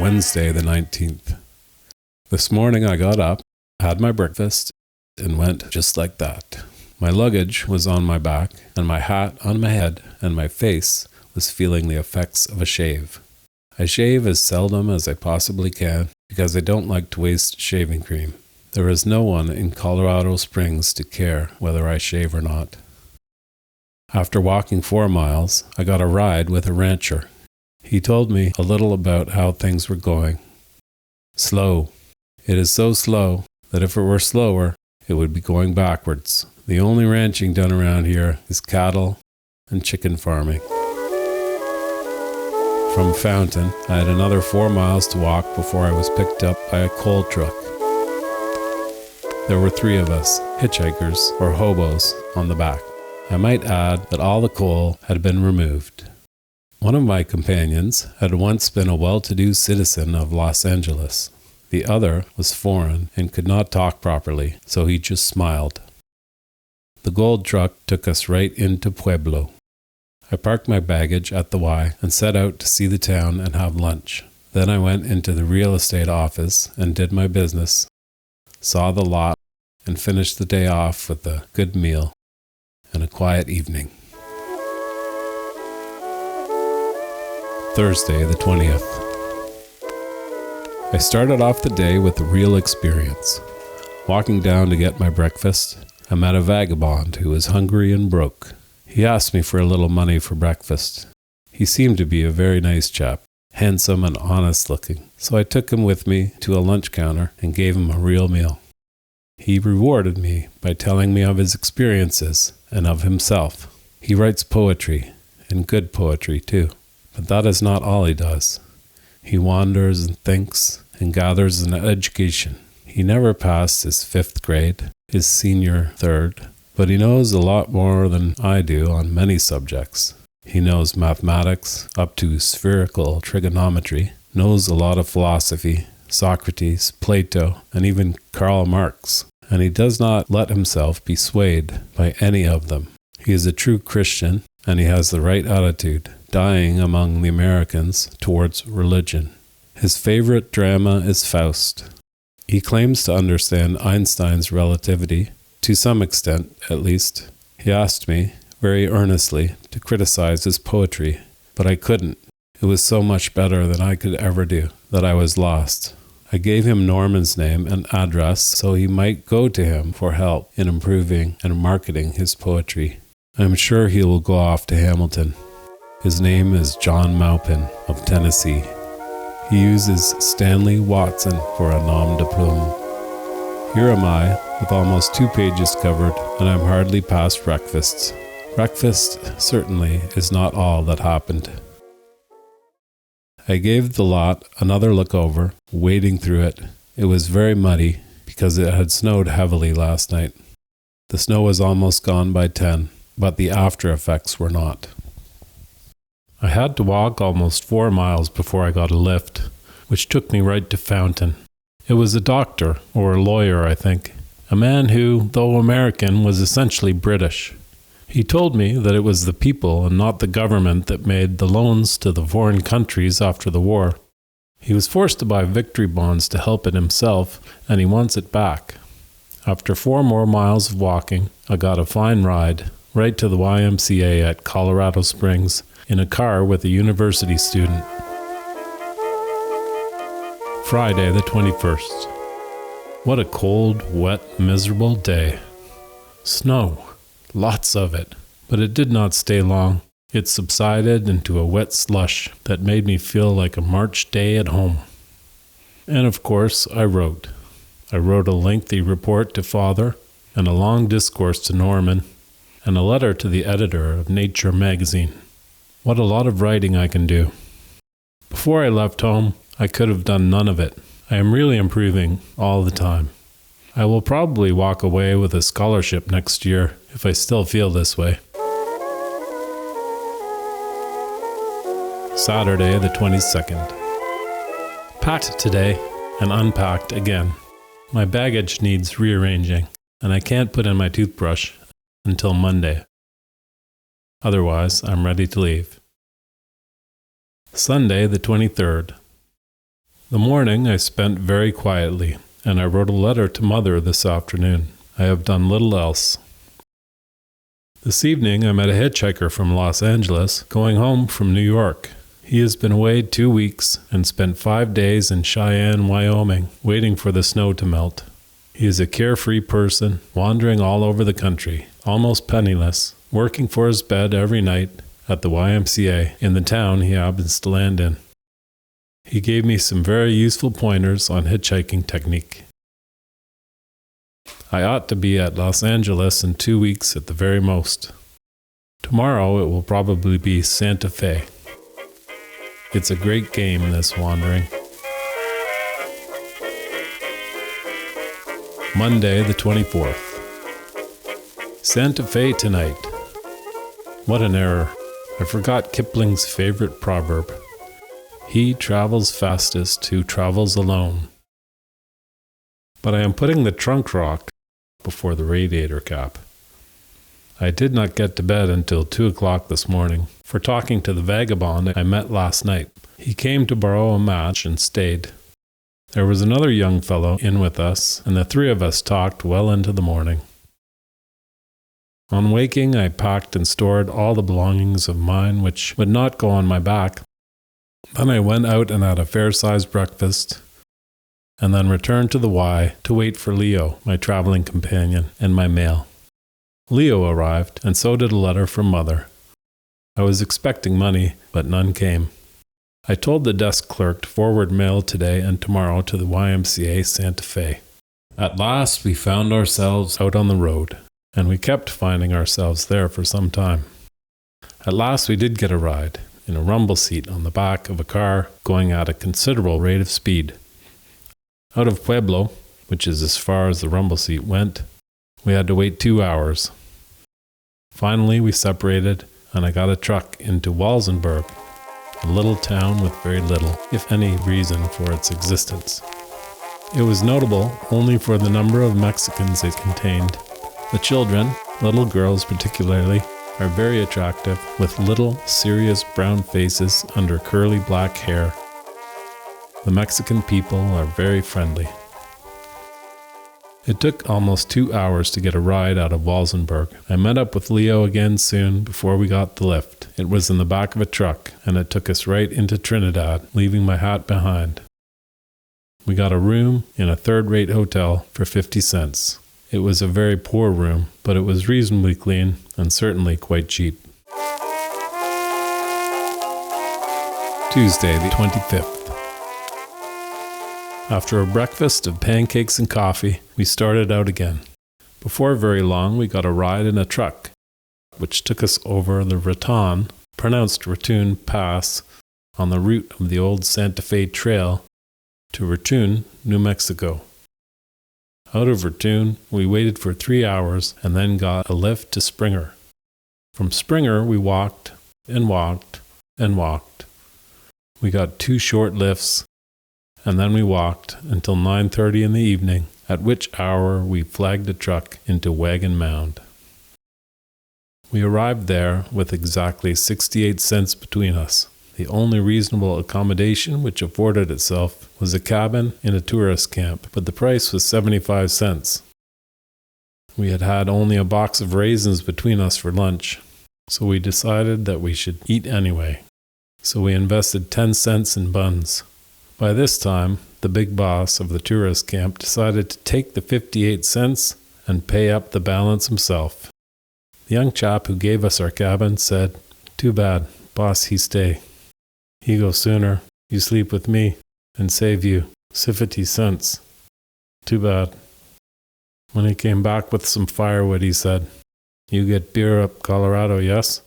Wednesday the 19th. This morning I got up, had my breakfast, and went just like that. My luggage was on my back, and my hat on my head, and my face was feeling the effects of a shave. I shave as seldom as I possibly can, because I don't like to waste shaving cream. There is no one in Colorado Springs to care whether I shave or not. After walking 4 miles, I got a ride with a rancher. He told me a little about how things were going. Slow. It is so slow that if it were slower, it would be going backwards. The only ranching done around here is cattle and chicken farming. From Fountain, I had another 4 miles to walk before I was picked up by a coal truck. There were 3 of us, hitchhikers or hobos, on the back. I might add that all the coal had been removed. One of my companions had once been a well-to-do citizen of Los Angeles. The other was foreign and could not talk properly, so he just smiled. The gold truck took us right into Pueblo. I parked my baggage at the Y and set out to see the town and have lunch. Then I went into the real estate office and did my business, saw the lot, and finished the day off with a good meal and a quiet evening. Thursday the 20th. I started off the day with a real experience. Walking down to get my breakfast, I met a vagabond who was hungry and broke. He asked me for a little money for breakfast. He seemed to be a very nice chap, handsome and honest looking, so I took him with me to a lunch counter and gave him a real meal. He rewarded me by telling me of his experiences and of himself. He writes poetry, and good poetry too, but that is not all he does. He wanders and thinks and gathers an education. He never passed his 5th grade, his senior 3rd, but he knows a lot more than I do on many subjects. He knows mathematics up to spherical trigonometry, knows a lot of philosophy, Socrates, Plato, and even Karl Marx, and he does not let himself be swayed by any of them. He is a true Christian, and he has the right attitude, dying among the Americans towards religion. His favorite drama is Faust. He claims to understand Einstein's relativity, to some extent at least. He asked me, very earnestly, to criticize his poetry, but I couldn't. It was so much better than I could ever do, that I was lost. I gave him Norman's name and address so he might go to him for help in improving and marketing his poetry. I am sure he will go off to Hamilton. His name is John Maupin of Tennessee. He uses Stanley Watson for a nom de plume. Here am I, with almost 2 pages covered, and I'm hardly past breakfast. Breakfast certainly is not all that happened. I gave the lot another look over, wading through it. It was very muddy, because it had snowed heavily last night. The snow was almost gone by 10, but the after effects were not. I had to walk almost 4 miles before I got a lift, which took me right to Fountain. It was a doctor, or a lawyer, I think. A man who, though American, was essentially British. He told me that it was the people and not the government that made the loans to the foreign countries after the war. He was forced to buy victory bonds to help it himself, and he wants it back. After 4 more miles of walking, I got a fine ride, right to the YMCA at Colorado Springs, in a car with a university student. Friday the 21st. What a cold, wet, miserable day. Snow. Lots of it. But it did not stay long. It subsided into a wet slush that made me feel like a March day at home. And of course, I wrote. I wrote a lengthy report to Father, and a long discourse to Norman, and a letter to the editor of Nature magazine. What a lot of writing I can do. Before I left home, I could have done none of it. I am really improving all the time. I will probably walk away with a scholarship next year if I still feel this way. Saturday, the 22nd. Packed today and unpacked again. My baggage needs rearranging, and I can't put in my toothbrush until Monday. Otherwise, I'm ready to leave. Sunday, the 23rd. The morning I spent very quietly, and I wrote a letter to Mother this afternoon. I have done little else. This evening I met a hitchhiker from Los Angeles going home from New York. He has been away 2 weeks and spent 5 days in Cheyenne, Wyoming, waiting for the snow to melt. He is a carefree person, wandering all over the country, almost penniless, working for his bed every night at the YMCA in the town he happens to land in. He gave me some very useful pointers on hitchhiking technique. I ought to be at Los Angeles in 2 weeks at the very most. Tomorrow it will probably be Santa Fe. It's a great game, this wandering. Monday, the 24th. Santa Fe tonight. What an error. I forgot Kipling's favorite proverb. He travels fastest who travels alone. But I am putting the trunk rock before the radiator cap. I did not get to bed until 2 o'clock this morning, for talking to the vagabond I met last night. He came to borrow a match and stayed. There was another young fellow in with us, and the three of us talked well into the morning. On waking, I packed and stored all the belongings of mine which would not go on my back. Then I went out and had a fair-sized breakfast, and then returned to the Y to wait for Leo, my traveling companion, and my mail. Leo arrived, and so did a letter from Mother. I was expecting money, but none came. I told the desk clerk to forward mail today and tomorrow to the YMCA Santa Fe. At last we found ourselves out on the road, and we kept finding ourselves there for some time. At last we did get a ride, in a rumble seat on the back of a car going at a considerable rate of speed. Out of Pueblo, which is as far as the rumble seat went, we had to wait 2 hours. Finally, we separated, and I got a truck into Walsenburg, a little town with very little, if any, reason for its existence. It was notable only for the number of Mexicans it contained. The children, little girls particularly, are very attractive, with little, serious brown faces under curly black hair. The Mexican people are very friendly. It took almost 2 hours to get a ride out of Walsenburg. I met up with Leo again soon before we got the lift. It was in the back of a truck, and it took us right into Trinidad, leaving my hat behind. We got a room in a third-rate hotel for 50 cents. It was a very poor room, but it was reasonably clean and certainly quite cheap. Tuesday, the 25th. After a breakfast of pancakes and coffee, we started out again. Before very long, we got a ride in a truck, which took us over the Raton, pronounced Raton Pass, on the route of the old Santa Fe Trail to Raton, New Mexico. Out of Raton, we waited for 3 hours and then got a lift to Springer. From Springer, we walked and walked and walked. We got 2 short lifts, and then we walked until 9:30 in the evening, at which hour we flagged a truck into Wagon Mound. We arrived there with exactly 68 cents between us. The only reasonable accommodation which afforded itself was a cabin in a tourist camp, but the price was 75 cents. We had had only a box of raisins between us for lunch, so we decided that we should eat anyway. So we invested 10 cents in buns. By this time, the big boss of the tourist camp decided to take the 58 cents and pay up the balance himself. The young chap who gave us our cabin said, "Too bad, boss he stay. He go sooner, you sleep with me, and save you cents. Too bad. When he came back with some firewood, he said, "You get beer up Colorado, yes?"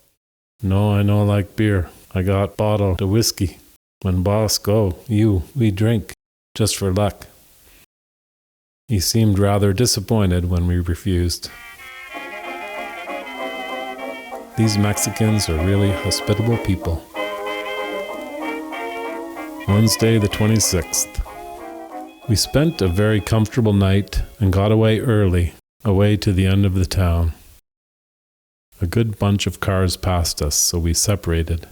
"No, I no like beer. I got bottle of whiskey. When boss go, we drink, just for luck." He seemed rather disappointed when we refused. These Mexicans are really hospitable people. Wednesday the 26th. We spent a very comfortable night and got away early, away to the end of the town. A good bunch of cars passed us, so we separated.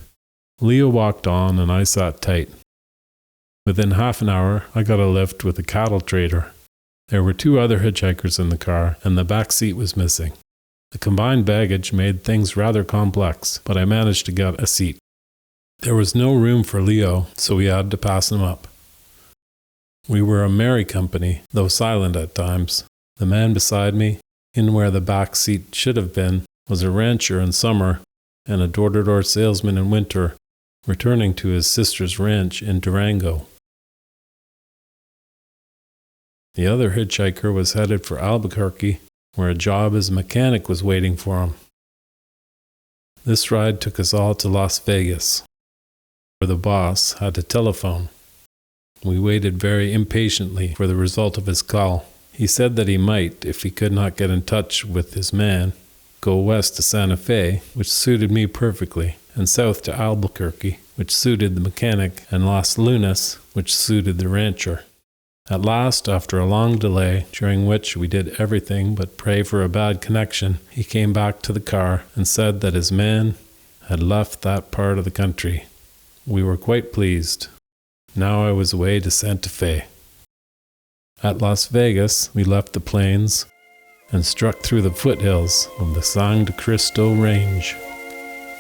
Leo walked on and I sat tight. Within half an hour, I got a lift with a cattle trader. There were 2 other hitchhikers in the car, and the back seat was missing. The combined baggage made things rather complex, but I managed to get a seat. There was no room for Leo, so we had to pass him up. We were a merry company, though silent at times. The man beside me, in where the back seat should have been, was a rancher in summer and a door-to-door salesman in winter, returning to his sister's ranch in Durango. The other hitchhiker was headed for Albuquerque, where a job as a mechanic was waiting for him. This ride took us all to Las Vegas, where the boss had to telephone. We waited very impatiently for the result of his call. He said that he might, if he could not get in touch with his man, go west to Santa Fe, which suited me perfectly, and south to Albuquerque, which suited the mechanic, and Las Lunas, which suited the rancher. At last, after a long delay, during which we did everything but pray for a bad connection, he came back to the car and said that his man had left that part of the country. We were quite pleased. Now I was away to Santa Fe. At Las Vegas, we left the plains and struck through the foothills of the San Cristo Range.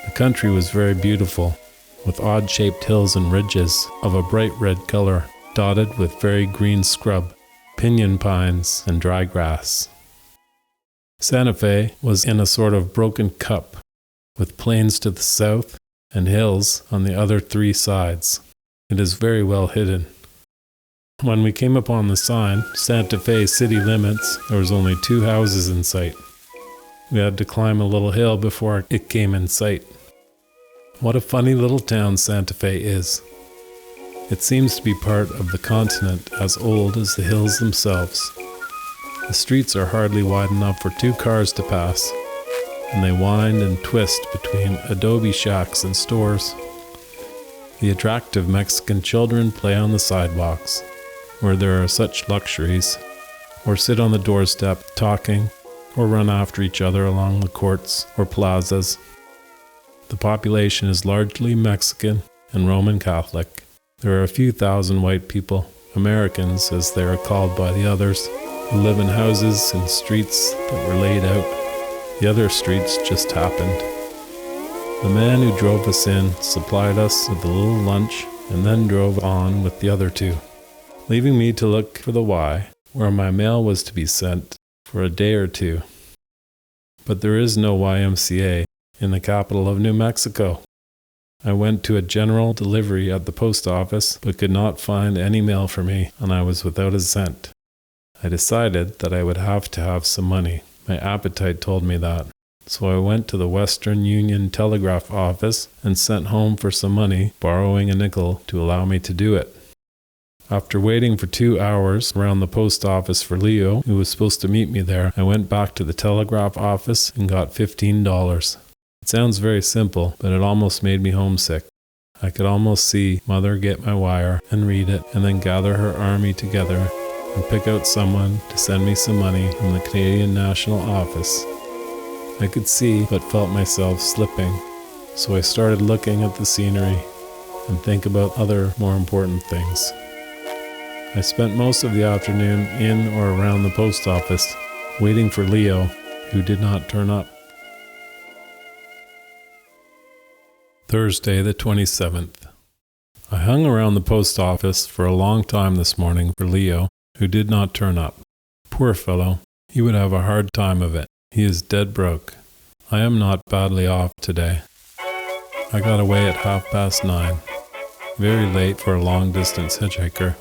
The country was very beautiful, with odd-shaped hills and ridges of a bright red color, dotted with very green scrub, pinyon pines, and dry grass. Santa Fe was in a sort of broken cup, with plains to the south and hills on the other 3 sides. It is very well hidden. When we came upon the sign, Santa Fe City Limits, there was only 2 houses in sight. We had to climb a little hill before it came in sight. What a funny little town Santa Fe is. It seems to be part of the continent as old as the hills themselves. The streets are hardly wide enough for 2 cars to pass, and they wind and twist between adobe shacks and stores. The attractive Mexican children play on the sidewalks, where there are such luxuries, or sit on the doorstep talking, or run after each other along the courts or plazas. The population is largely Mexican and Roman Catholic. There are a few thousand white people, Americans as they are called by the others, who live in houses and streets that were laid out. The other streets just happened. The man who drove us in supplied us with a little lunch and then drove on with the other 2, leaving me to look for the Y, where my mail was to be sent, for a day or 2. But there is no YMCA in the capital of New Mexico. I went to a general delivery at the post office, but could not find any mail for me, and I was without a cent. I decided that I would have to have some money. My appetite told me that. So I went to the Western Union Telegraph office and sent home for some money, borrowing a nickel to allow me to do it. After waiting for 2 hours around the post office for Leo, who was supposed to meet me there, I went back to the telegraph office and got $15. It sounds very simple, but it almost made me homesick. I could almost see Mother get my wire and read it, and then gather her army together and pick out someone to send me some money from the Canadian National Office. I could see but felt myself slipping, so I started looking at the scenery and think about other more important things. I spent most of the afternoon in or around the post office, waiting for Leo, who did not turn up. Thursday the 27th. I hung around the post office for a long time this morning for Leo, who did not turn up. Poor fellow, he would have a hard time of it. He is dead broke. I am not badly off today. I got away at 9:30, very late for a long-distance hitchhiker.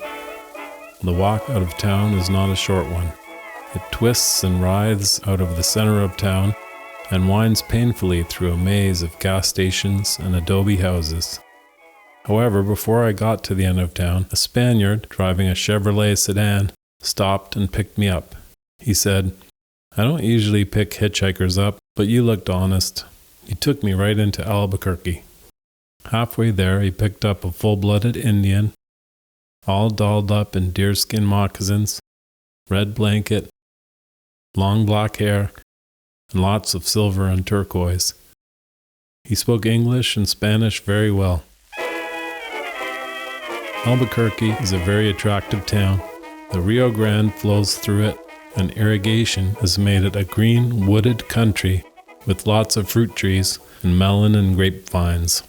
The walk out of town is not a short one. It twists and writhes out of the center of town and winds painfully through a maze of gas stations and adobe houses. However, before I got to the end of town, a Spaniard driving a Chevrolet sedan stopped and picked me up. He said, "I don't usually pick hitchhikers up, but you looked honest." He took me right into Albuquerque. Halfway there, he picked up a full-blooded Indian, all dolled up in deerskin moccasins, red blanket, long black hair, and lots of silver and turquoise. He spoke English and Spanish very well. Albuquerque is a very attractive town. The Rio Grande flows through it, and irrigation has made it a green, wooded country with lots of fruit trees and melon and grapevines.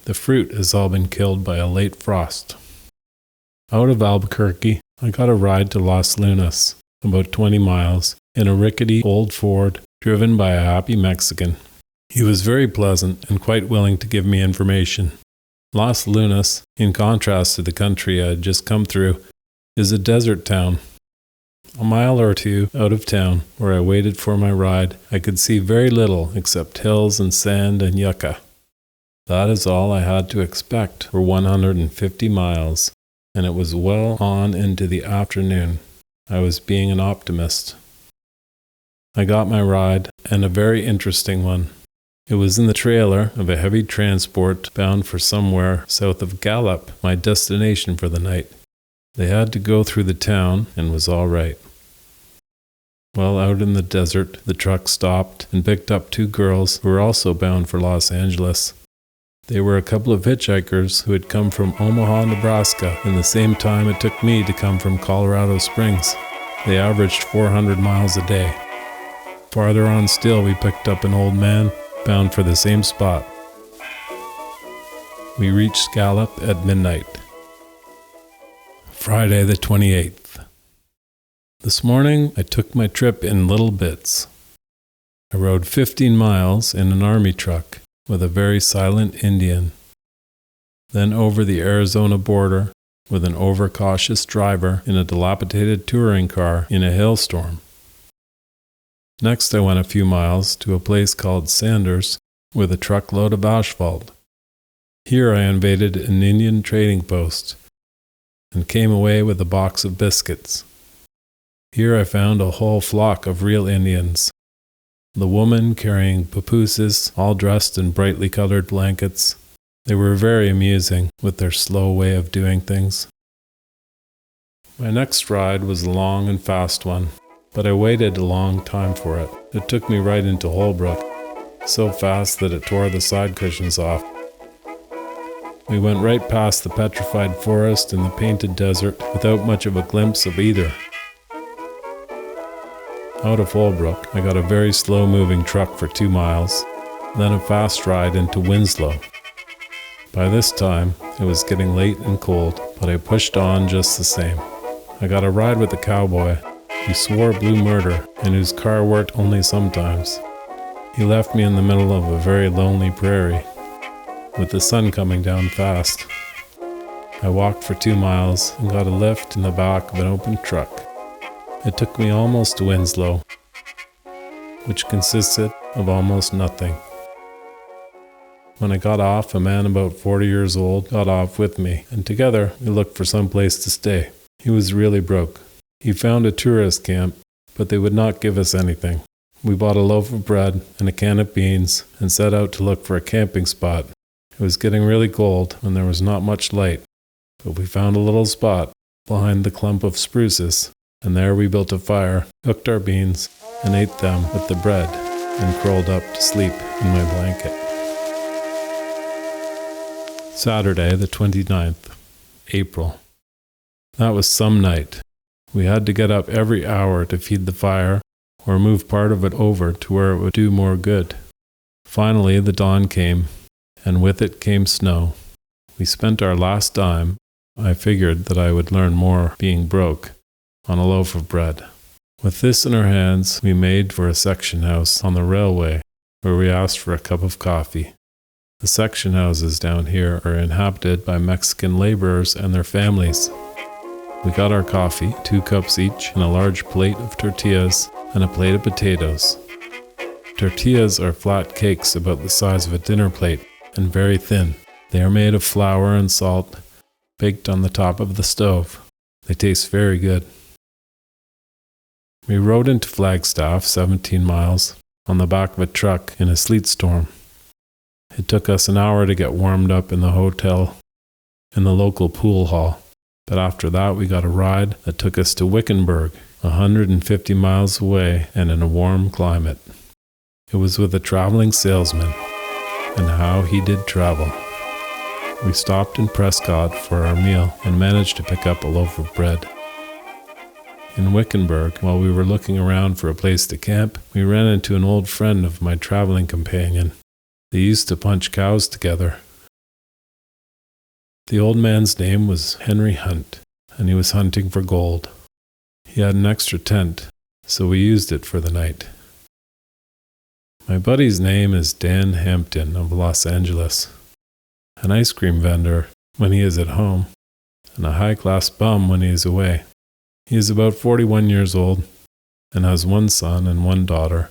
The fruit has all been killed by a late frost. Out of Albuquerque, I got a ride to Los Lunas, about 20 miles, in a rickety old Ford driven by a happy Mexican. He was very pleasant and quite willing to give me information. Los Lunas, in contrast to the country I had just come through, is a desert town. A mile or two out of town, where I waited for my ride, I could see very little except hills and sand and yucca. That is all I had to expect for 150 miles, and it was well on into the afternoon. I was being an optimist. I got my ride, and a very interesting one. It was in the trailer of a heavy transport bound for somewhere south of Gallup, my destination for the night. They had to go through the town and was all right. Well, out in the desert, the truck stopped and picked up two girls who were also bound for Los Angeles. They were a couple of hitchhikers who had come from Omaha, Nebraska, in the same time it took me to come from Colorado Springs. They averaged 400 miles a day. Farther on still, we picked up an old man bound for the same spot. We reached Gallup at midnight. Friday the 28th. This morning, I took my trip in little bits. I rode 15 miles in an army truck with a very silent Indian, then over the Arizona border with an overcautious driver in a dilapidated touring car in a hailstorm. Next, I went a few miles to a place called Sanders with a truckload of asphalt. Here I invaded an Indian trading post and came away with a box of biscuits. Here I found a whole flock of real Indians. The woman carrying papooses, all dressed in brightly colored blankets. They were very amusing with their slow way of doing things. My next ride was a long and fast one, but I waited a long time for it. It took me right into Holbrook, so fast that it tore the side cushions off. We went right past the petrified forest and the painted desert without much of a glimpse of either. Out of Holbrook, I got a very slow-moving truck for 2 miles, then a fast ride into Winslow. By this time, it was getting late and cold, but I pushed on just the same. I got a ride with a cowboy who swore blue murder and whose car worked only sometimes. He left me in the middle of a very lonely prairie, with the sun coming down fast. I walked for 2 miles and got a lift in the back of an open truck. It took me almost to Winslow, which consisted of almost nothing. When I got off, a man about 40 years old got off with me, and together we looked for some place to stay. He was really broke. He found a tourist camp, but they would not give us anything. We bought a loaf of bread and a can of beans and set out to look for a camping spot. It was getting really cold and there was not much light, but we found a little spot behind the clump of spruces, and there we built a fire, cooked our beans, and ate them with the bread, and curled up to sleep in my blanket. Saturday, the 29th, April. That was some night. We had to get up every hour to feed the fire, or move part of it over to where it would do more good. Finally, the dawn came, and with it came snow. We spent our last dime. I figured that I would learn more being broke, on a loaf of bread. With this in our hands, we made for a section house on the railway, where we asked for a cup of coffee. The section houses down here are inhabited by Mexican laborers and their families. We got our coffee, 2 cups each, and a large plate of tortillas and a plate of potatoes. Tortillas are flat cakes about the size of a dinner plate and very thin. They are made of flour and salt, baked on the top of the stove. They taste very good. We rode into Flagstaff, 17 miles, on the back of a truck in a sleet storm. It took us an hour to get warmed up in the hotel in the local pool hall, but after that we got a ride that took us to Wickenburg, 150 miles away and in a warm climate. It was with a traveling salesman, and how he did travel. We stopped in Prescott for our meal and managed to pick up a loaf of bread. In Wickenburg, while we were looking around for a place to camp, we ran into an old friend of my traveling companion. They used to punch cows together. The old man's name was Henry Hunt, and he was hunting for gold. He had an extra tent, so we used it for the night. My buddy's name is Dan Hampton of Los Angeles, an ice cream vendor when he is at home, and a high-class bum when he is away. He is about 41 years old and has 1 son and 1 daughter.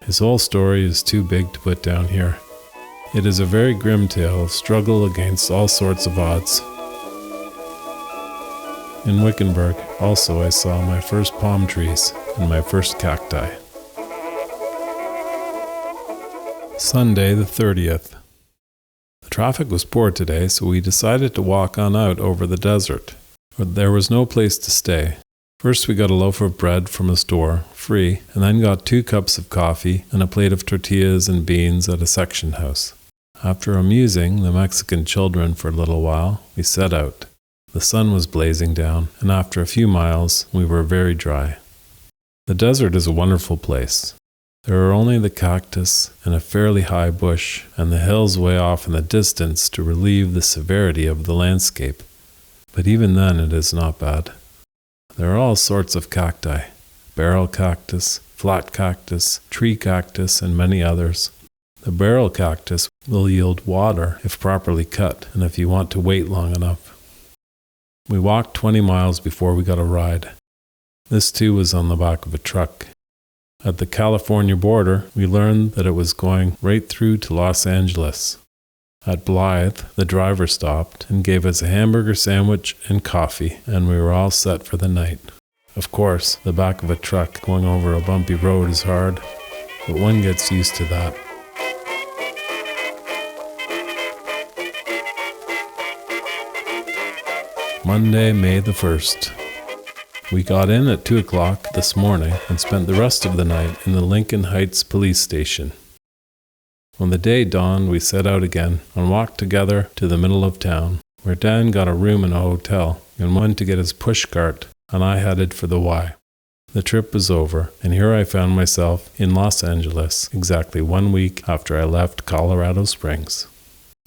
His whole story is too big to put down here. It is a very grim tale of struggle against all sorts of odds. In Wickenburg, also I saw my first palm trees and my first cacti. Sunday the 30th. The traffic was poor today, so we decided to walk on out over the desert. But there was no place to stay. First we got a loaf of bread from a store, free, and then got 2 cups of coffee and a plate of tortillas and beans at a section house. After amusing the Mexican children for a little while, we set out. The sun was blazing down, and after a few miles, we were very dry. The desert is a wonderful place. There are only the cactus and a fairly high bush, and the hills way off in the distance to relieve the severity of the landscape. But even then it is not bad. There are all sorts of cacti, barrel cactus, flat cactus, tree cactus, and many others. The barrel cactus will yield water if properly cut and if you want to wait long enough. We walked 20 miles before we got a ride. This too was on the back of a truck. At the California border, we learned that it was going right through to Los Angeles. At Blythe, the driver stopped and gave us a hamburger sandwich and coffee, and we were all set for the night. Of course, the back of a truck going over a bumpy road is hard, but one gets used to that. Monday, May the 1st. We got in at 2 o'clock this morning and spent the rest of the night in the Lincoln Heights police station. When the day dawned, we set out again and walked together to the middle of town, where Dan got a room in a hotel and went to get his pushcart, and I headed for the Y. The trip was over, and here I found myself in Los Angeles exactly 1 week after I left Colorado Springs.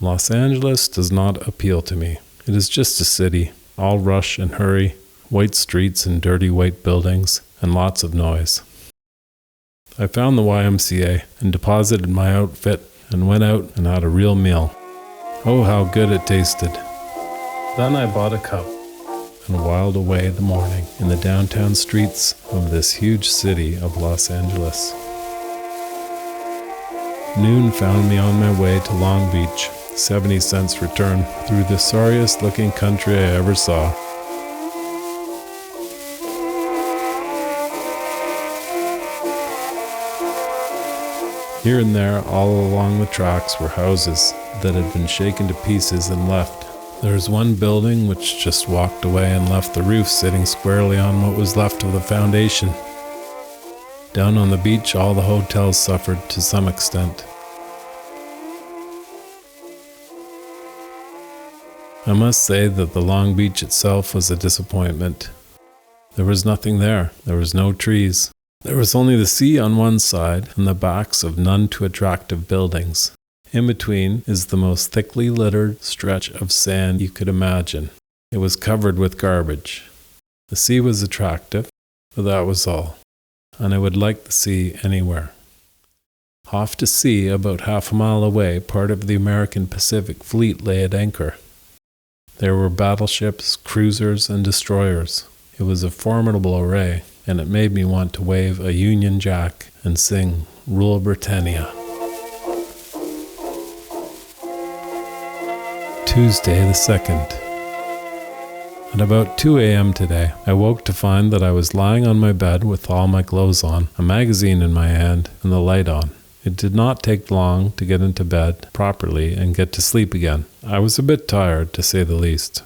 Los Angeles does not appeal to me. It is just a city, all rush and hurry, white streets and dirty white buildings, and lots of noise. I found the YMCA and deposited my outfit and went out and had a real meal. Oh, how good it tasted. Then I bought a cup and whiled away the morning in the downtown streets of this huge city of Los Angeles. Noon found me on my way to Long Beach, 70 cents return, through the sorriest looking country I ever saw. Here and there, all along the tracks, were houses that had been shaken to pieces and left. There was one building which just walked away and left the roof sitting squarely on what was left of the foundation. Down on the beach, all the hotels suffered to some extent. I must say that the Long Beach itself was a disappointment. There was nothing there. There was no trees. There was only the sea on one side and the backs of none too attractive buildings. In between is the most thickly littered stretch of sand you could imagine. It was covered with garbage. The sea was attractive, but that was all. And I would like the sea anywhere. Off to sea, about half a mile away, part of the American Pacific Fleet lay at anchor. There were battleships, cruisers, and destroyers. It was a formidable array, and it made me want to wave a Union Jack and sing Rule Britannia. Tuesday the 2nd. At about 2 a.m. today, I woke to find that I was lying on my bed with all my clothes on, a magazine in my hand, and the light on. It did not take long to get into bed properly and get to sleep again. I was a bit tired, to say the least.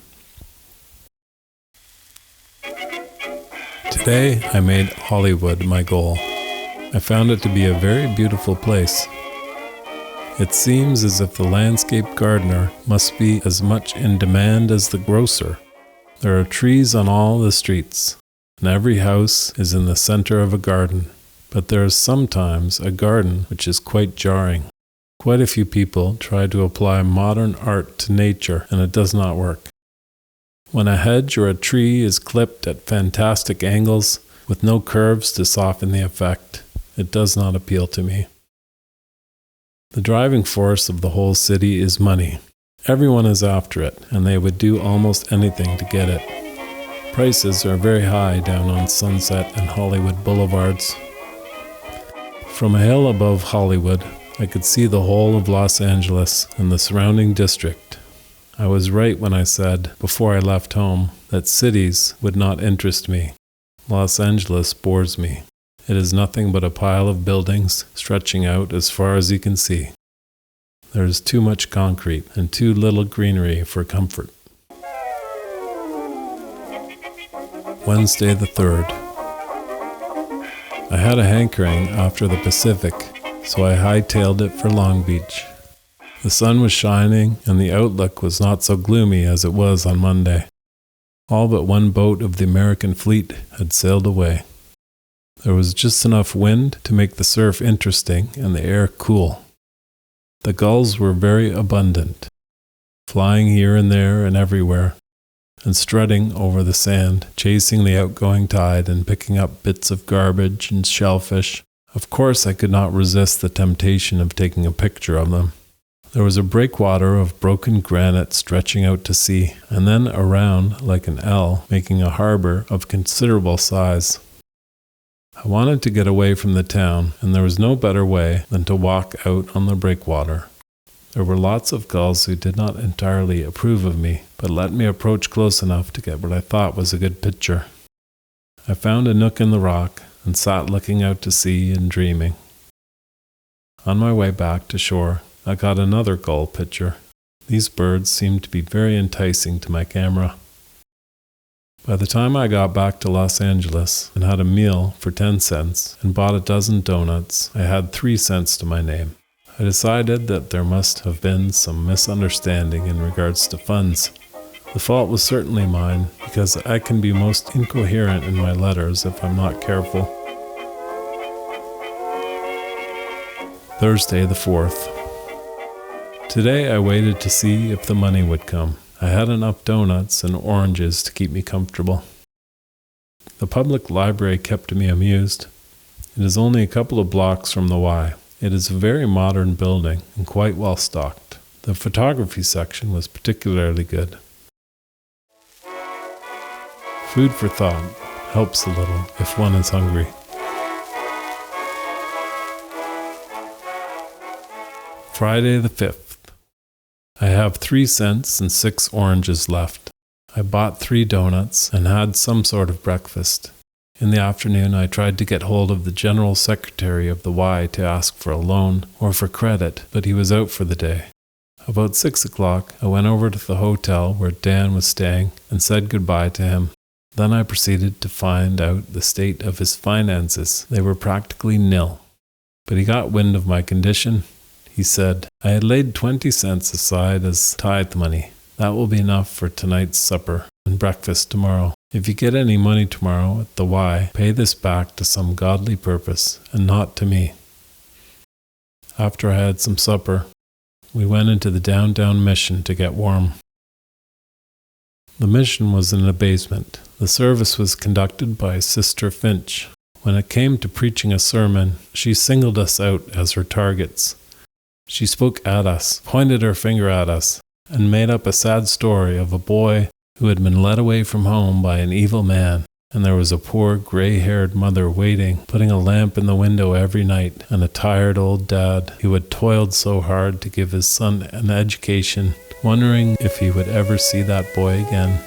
Today, I made Hollywood my goal. I found it to be a very beautiful place. It seems as if the landscape gardener must be as much in demand as the grocer. There are trees on all the streets, and every house is in the center of a garden. But there is sometimes a garden which is quite jarring. Quite a few people try to apply modern art to nature, and it does not work. When a hedge or a tree is clipped at fantastic angles, with no curves to soften the effect, it does not appeal to me. The driving force of the whole city is money. Everyone is after it, and they would do almost anything to get it. Prices are very high down on Sunset and Hollywood boulevards. From a hill above Hollywood, I could see the whole of Los Angeles and the surrounding district. I was right when I said, before I left home, that cities would not interest me. Los Angeles bores me. It is nothing but a pile of buildings stretching out as far as you can see. There is too much concrete and too little greenery for comfort. Wednesday the 3rd. I had a hankering after the Pacific, so I hightailed it for Long Beach. The sun was shining and the outlook was not so gloomy as it was on Monday. All but one boat of the American fleet had sailed away. There was just enough wind to make the surf interesting and the air cool. The gulls were very abundant, flying here and there and everywhere, and strutting over the sand, chasing the outgoing tide and picking up bits of garbage and shellfish. Of course, I could not resist the temptation of taking a picture of them. There was a breakwater of broken granite stretching out to sea, and then around like an L, making a harbor of considerable size. I wanted to get away from the town, and there was no better way than to walk out on the breakwater. There were lots of gulls who did not entirely approve of me, but let me approach close enough to get what I thought was a good picture. I found a nook in the rock and sat looking out to sea and dreaming. On my way back to shore, I got another gull picture. These birds seemed to be very enticing to my camera. By the time I got back to Los Angeles and had a meal for 10 cents and bought a dozen donuts, I had 3 cents to my name. I decided that there must have been some misunderstanding in regards to funds. The fault was certainly mine, because I can be most incoherent in my letters if I'm not careful. Thursday the 4th. Today I waited to see if the money would come. I had enough donuts and oranges to keep me comfortable. The public library kept me amused. It is only a couple of blocks from the Y. It is a very modern building and quite well stocked. The photography section was particularly good. Food for thought helps a little if one is hungry. Friday the 5th. I have 3 cents and 6 oranges left. I bought 3 donuts and had some sort of breakfast. In the afternoon, I tried to get hold of the general secretary of the Y to ask for a loan or for credit, but he was out for the day. About 6 o'clock, I went over to the hotel where Dan was staying and said goodbye to him. Then I proceeded to find out the state of his finances. They were practically nil. But he got wind of my condition. He said, I had laid 20 cents aside as tithe money. That will be enough for tonight's supper and breakfast tomorrow. If you get any money tomorrow at the Y, pay this back to some godly purpose and not to me. After I had some supper, we went into the downtown mission to get warm. The mission was in a basement. The service was conducted by Sister Finch. When it came to preaching a sermon, she singled us out as her targets. She spoke at us, pointed her finger at us, and made up a sad story of a boy who had been led away from home by an evil man, and there was a poor gray-haired mother waiting, putting a lamp in the window every night, and a tired old dad who had toiled so hard to give his son an education, wondering if he would ever see that boy again.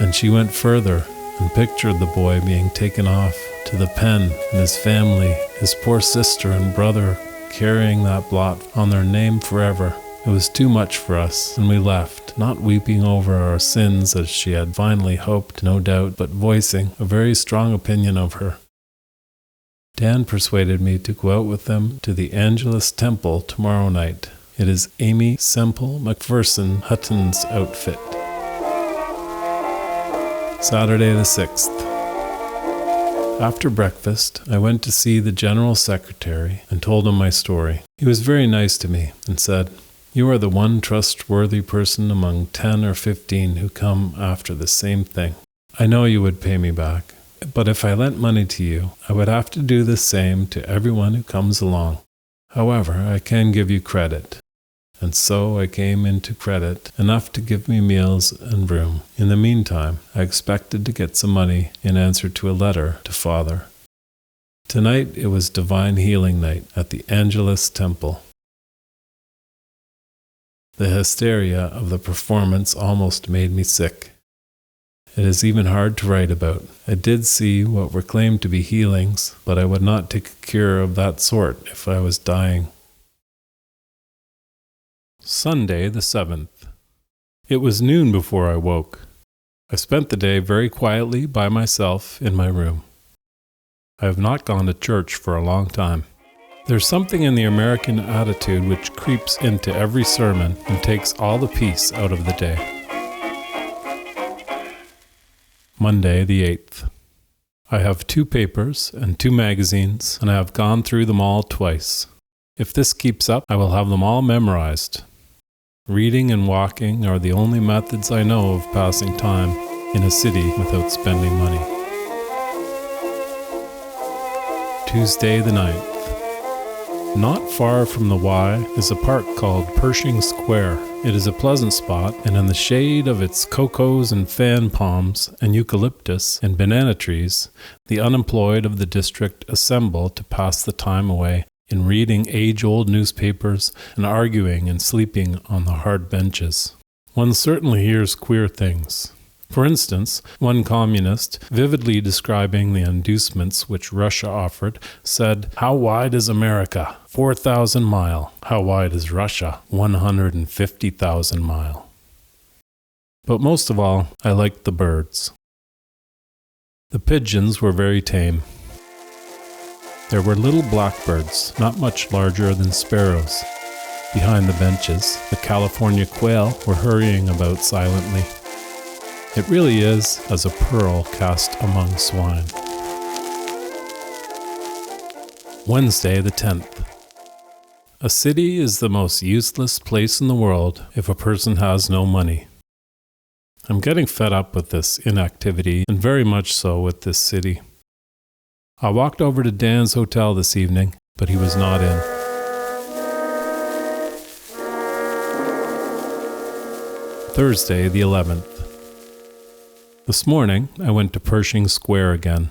And she went further and pictured the boy being taken off to the pen and his family, his poor sister and brother, carrying that blot on their name forever. It was too much for us, and we left, not weeping over our sins as she had finally hoped, no doubt, but voicing a very strong opinion of her. Dan persuaded me to go out with them to the Angelus Temple tomorrow night. It is Amy Semple McPherson Hutton's outfit. Saturday the 6th. After breakfast, I went to see the General Secretary and told him my story. He was very nice to me and said, "You are the one trustworthy person among 10 or 15 who come after the same thing. I know you would pay me back, but if I lent money to you, I would have to do the same to everyone who comes along. However, I can give you credit." And so I came into credit, enough to give me meals and room. In the meantime, I expected to get some money in answer to a letter to Father. Tonight it was Divine Healing Night at the Angelus Temple. The hysteria of the performance almost made me sick. It is even hard to write about. I did see what were claimed to be healings, but I would not take a cure of that sort if I was dying. Sunday the 7th. It was noon before I woke. I spent the day very quietly by myself in my room. I have not gone to church for a long time. There's something in the American attitude which creeps into every sermon and takes all the peace out of the day. Monday the 8th. I have 2 papers and 2 magazines, and I have gone through them all twice. If this keeps up, I will have them all memorized. Reading and walking are the only methods I know of passing time in a city without spending money. Tuesday the 9th. Not far from the Y is a park called Pershing Square. It is a pleasant spot, and in the shade of its cocoas and fan palms and eucalyptus and banana trees, the unemployed of the district assemble to pass the time away in reading age-old newspapers and arguing and sleeping on the hard benches. One certainly hears queer things. For instance, one communist, vividly describing the inducements which Russia offered, said, "How wide is America? 4,000 mile. How wide is Russia? 150,000 mile." But most of all, I liked the birds. The pigeons were very tame. There were little blackbirds, not much larger than sparrows. Behind the benches, the California quail were hurrying about silently. It really is as a pearl cast among swine. Wednesday the 10th. A city is the most useless place in the world if a person has no money. I'm getting fed up with this inactivity, and very much so with this city. I walked over to Dan's hotel this evening, but he was not in. Thursday the 11th. This morning I went to Pershing Square again.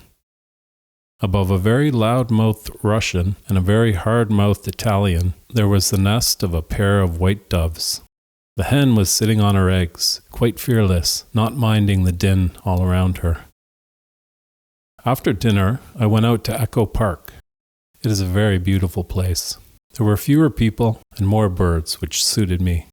Above a very loud-mouthed Russian and a very hard-mouthed Italian, there was the nest of a pair of white doves. The hen was sitting on her eggs, quite fearless, not minding the din all around her. After dinner, I went out to Echo Park. It is a very beautiful place. There were fewer people and more birds, which suited me.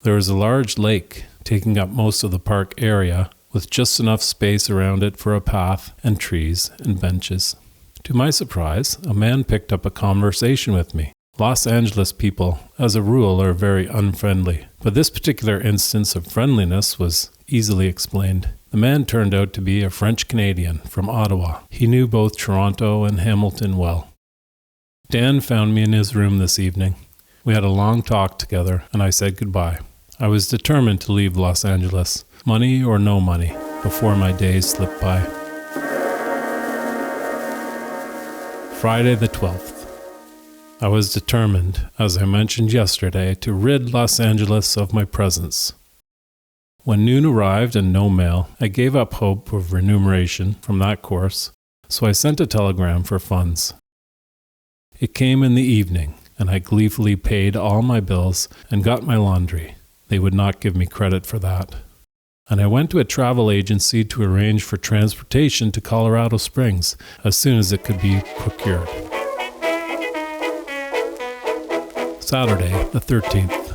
There is a large lake taking up most of the park area, with just enough space around it for a path and trees and benches. To my surprise, a man picked up a conversation with me. Los Angeles people, as a rule, are very unfriendly, but this particular instance of friendliness was easily explained. The man turned out to be a French-Canadian from Ottawa. He knew both Toronto and Hamilton well. Dan found me in his room this evening. We had a long talk together, and I said goodbye. I was determined to leave Los Angeles, money or no money, before my days slipped by. Friday the 12th. I was determined, as I mentioned yesterday, to rid Los Angeles of my presence. When noon arrived and no mail, I gave up hope of remuneration from that course, so I sent a telegram for funds. It came in the evening, and I gleefully paid all my bills and got my laundry. They would not give me credit for that. And I went to a travel agency to arrange for transportation to Colorado Springs as soon as it could be procured. Saturday, the 13th.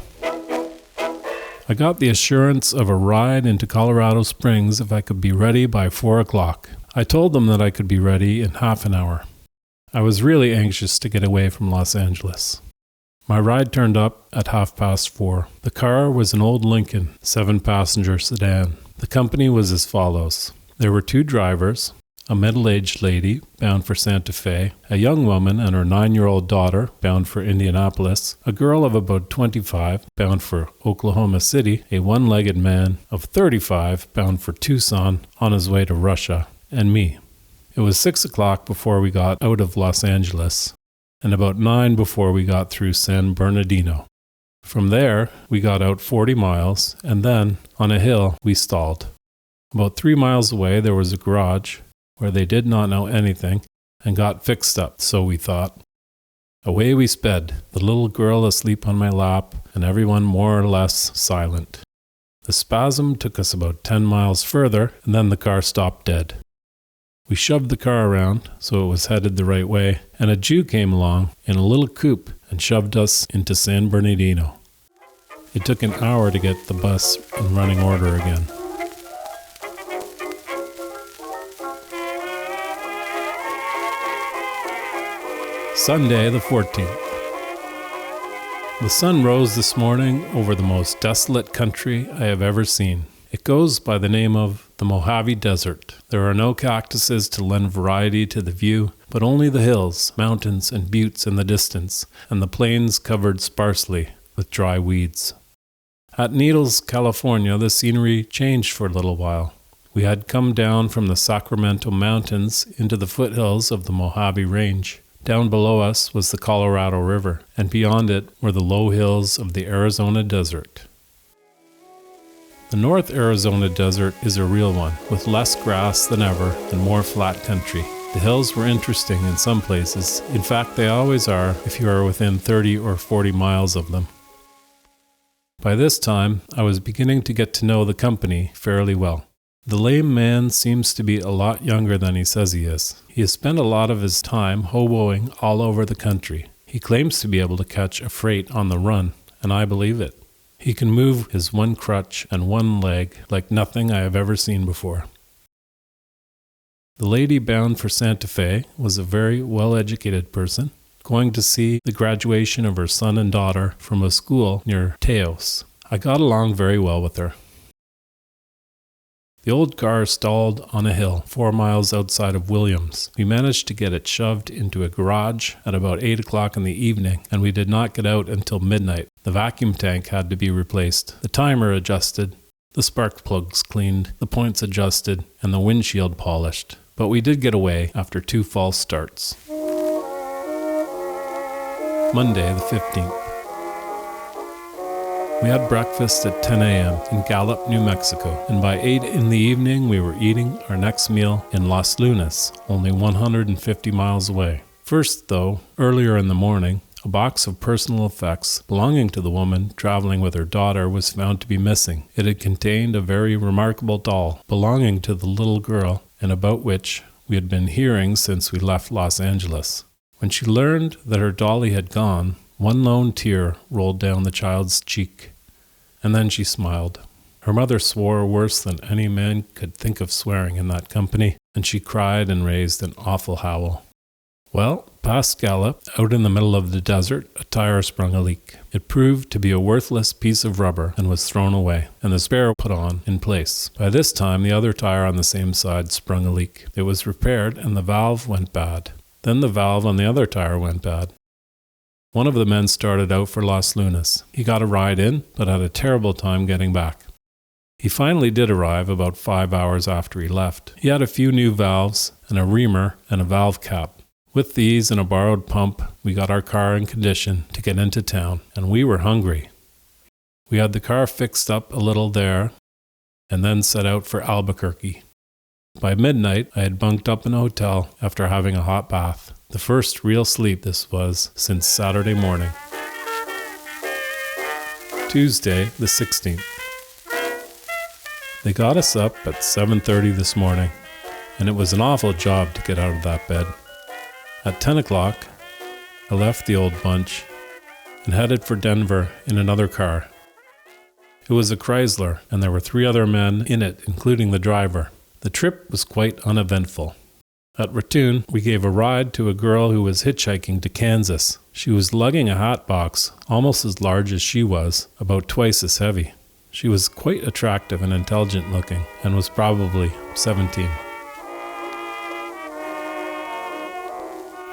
I got the assurance of a ride into Colorado Springs if I could be ready by 4 o'clock. I told them that I could be ready in half an hour. I was really anxious to get away from Los Angeles. My ride turned up at 4:30. The car was an old Lincoln 7-passenger sedan. The company was as follows. There were 2 drivers, a middle-aged lady bound for Santa Fe, a young woman and her 9-year-old daughter bound for Indianapolis, a girl of about 25 bound for Oklahoma City, a one-legged man of 35 bound for Tucson on his way to Russia, and me. It was 6 o'clock before we got out of Los Angeles, and about 9 before we got through San Bernardino. From there, we got out 40 miles, and then, on a hill, we stalled. About 3 miles away, there was a garage where they did not know anything and got fixed up, so we thought. Away we sped, the little girl asleep on my lap, and everyone more or less silent. The spasm took us about 10 miles further, and then the car stopped dead. We shoved the car around so it was headed the right way, and a Jew came along in a little coupe and shoved us into San Bernardino. It took an hour to get the bus in running order again. Sunday the 14th. The sun rose this morning over the most desolate country I have ever seen. It goes by the name of the Mojave Desert. There are no cactuses to lend variety to the view, but only the hills, mountains, and buttes in the distance, and the plains covered sparsely with dry weeds. At Needles, California, the scenery changed for a little while. We had come down from the Sacramento Mountains into the foothills of the Mojave Range. Down below us was the Colorado River, and beyond it were the low hills of the Arizona Desert. The North Arizona Desert is a real one, with less grass than ever and more flat country. The hills were interesting in some places. In fact, they always are if you are within 30 or 40 miles of them. By this time, I was beginning to get to know the company fairly well. The lame man seems to be a lot younger than he says he is. He has spent a lot of his time hoboing all over the country. He claims to be able to catch a freight on the run, and I believe it. He can move his one crutch and one leg like nothing I have ever seen before. The lady bound for Santa Fe was a very well-educated person, going to see the graduation of her son and daughter from a school near Teos. I got along very well with her. The old car stalled on a hill 4 miles outside of Williams. We managed to get it shoved into a garage at about 8 o'clock in the evening, and we did not get out until midnight. The vacuum tank had to be replaced, the timer adjusted, the spark plugs cleaned, the points adjusted, and the windshield polished. But we did get away after 2 false starts. Monday the 15th. We had breakfast at 10 a.m. in Gallup, New Mexico, and by 8 in the evening we were eating our next meal in Las Lunas, only 150 miles away. First, though, earlier in the morning, a box of personal effects belonging to the woman traveling with her daughter was found to be missing. It had contained a very remarkable doll belonging to the little girl and about which we had been hearing since we left Los Angeles. When she learned that her dolly had gone, one lone tear rolled down the child's cheek, and then she smiled. Her mother swore worse than any man could think of swearing in that company, and she cried and raised an awful howl. Well, past Gallup, out in the middle of the desert, a tire sprung a leak. It proved to be a worthless piece of rubber and was thrown away, and the spare put on in place. By this time, the other tire on the same side sprung a leak. It was repaired, and the valve went bad. Then the valve on the other tire went bad. One of the men started out for Las Lunas. He got a ride in, but had a terrible time getting back. He finally did arrive about 5 hours after he left. He had a few new valves and a reamer and a valve cap. With these and a borrowed pump, we got our car in condition to get into town, and we were hungry. We had the car fixed up a little there, and then set out for Albuquerque. By midnight, I had bunked up in a hotel after having a hot bath. The first real sleep this was since Saturday morning. Tuesday, the 16th. They got us up at 7:30 this morning, and it was an awful job to get out of that bed. At 10 o'clock, I left the old bunch and headed for Denver in another car. It was a Chrysler, and there were 3 other men in it, including the driver. The trip was quite uneventful. At Rattoon, we gave a ride to a girl who was hitchhiking to Kansas. She was lugging a hat box, almost as large as she was, about twice as heavy. She was quite attractive and intelligent looking, and was probably 17.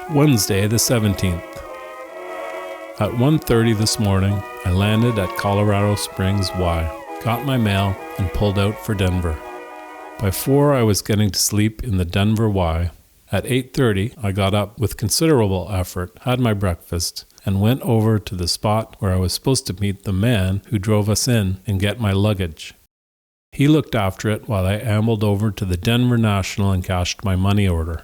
Wednesday, the 17th. At 1:30 this morning, I landed at Colorado Springs Y, got my mail, and pulled out for Denver. By 4, I was getting to sleep in the Denver Y. At 8:30, I got up with considerable effort, had my breakfast, and went over to the spot where I was supposed to meet the man who drove us in and get my luggage. He looked after it while I ambled over to the Denver National and cashed my money order.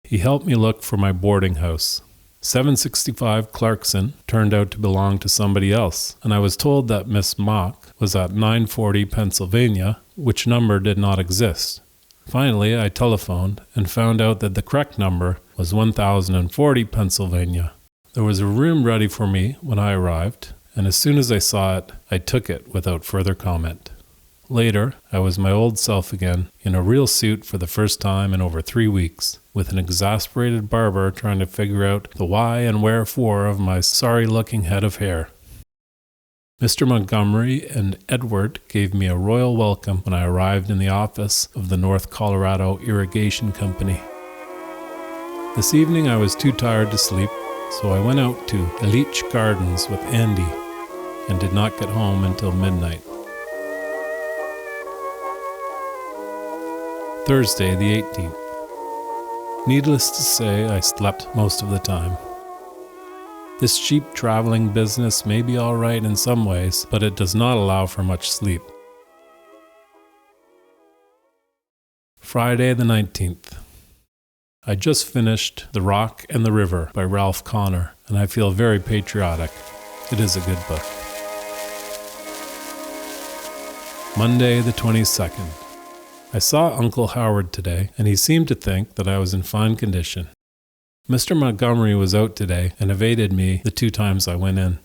He helped me look for my boarding house. 765 Clarkson turned out to belong to somebody else, and I was told that Miss Mock was at 940 Pennsylvania, which number did not exist. Finally, I telephoned and found out that the correct number was 1040 Pennsylvania. There was a room ready for me when I arrived, and as soon as I saw it, I took it without further comment. Later, I was my old self again, in a real suit for the first time in over 3 weeks, with an exasperated barber trying to figure out the why and wherefore of my sorry-looking head of hair. Mr. Montgomery and Edward gave me a royal welcome when I arrived in the office of the North Colorado Irrigation Company. This evening I was too tired to sleep, so I went out to Elitch Gardens with Andy and did not get home until midnight. Thursday, the 18th. Needless to say, I slept most of the time. This cheap traveling business may be all right in some ways, but it does not allow for much sleep. Friday, the 19th. I just finished The Rock and the River by Ralph Connor, and I feel very patriotic. It is a good book. Monday, the 22nd. I saw Uncle Howard today, and he seemed to think that I was in fine condition. Mr. Montgomery was out today and evaded me the 2 times I went in.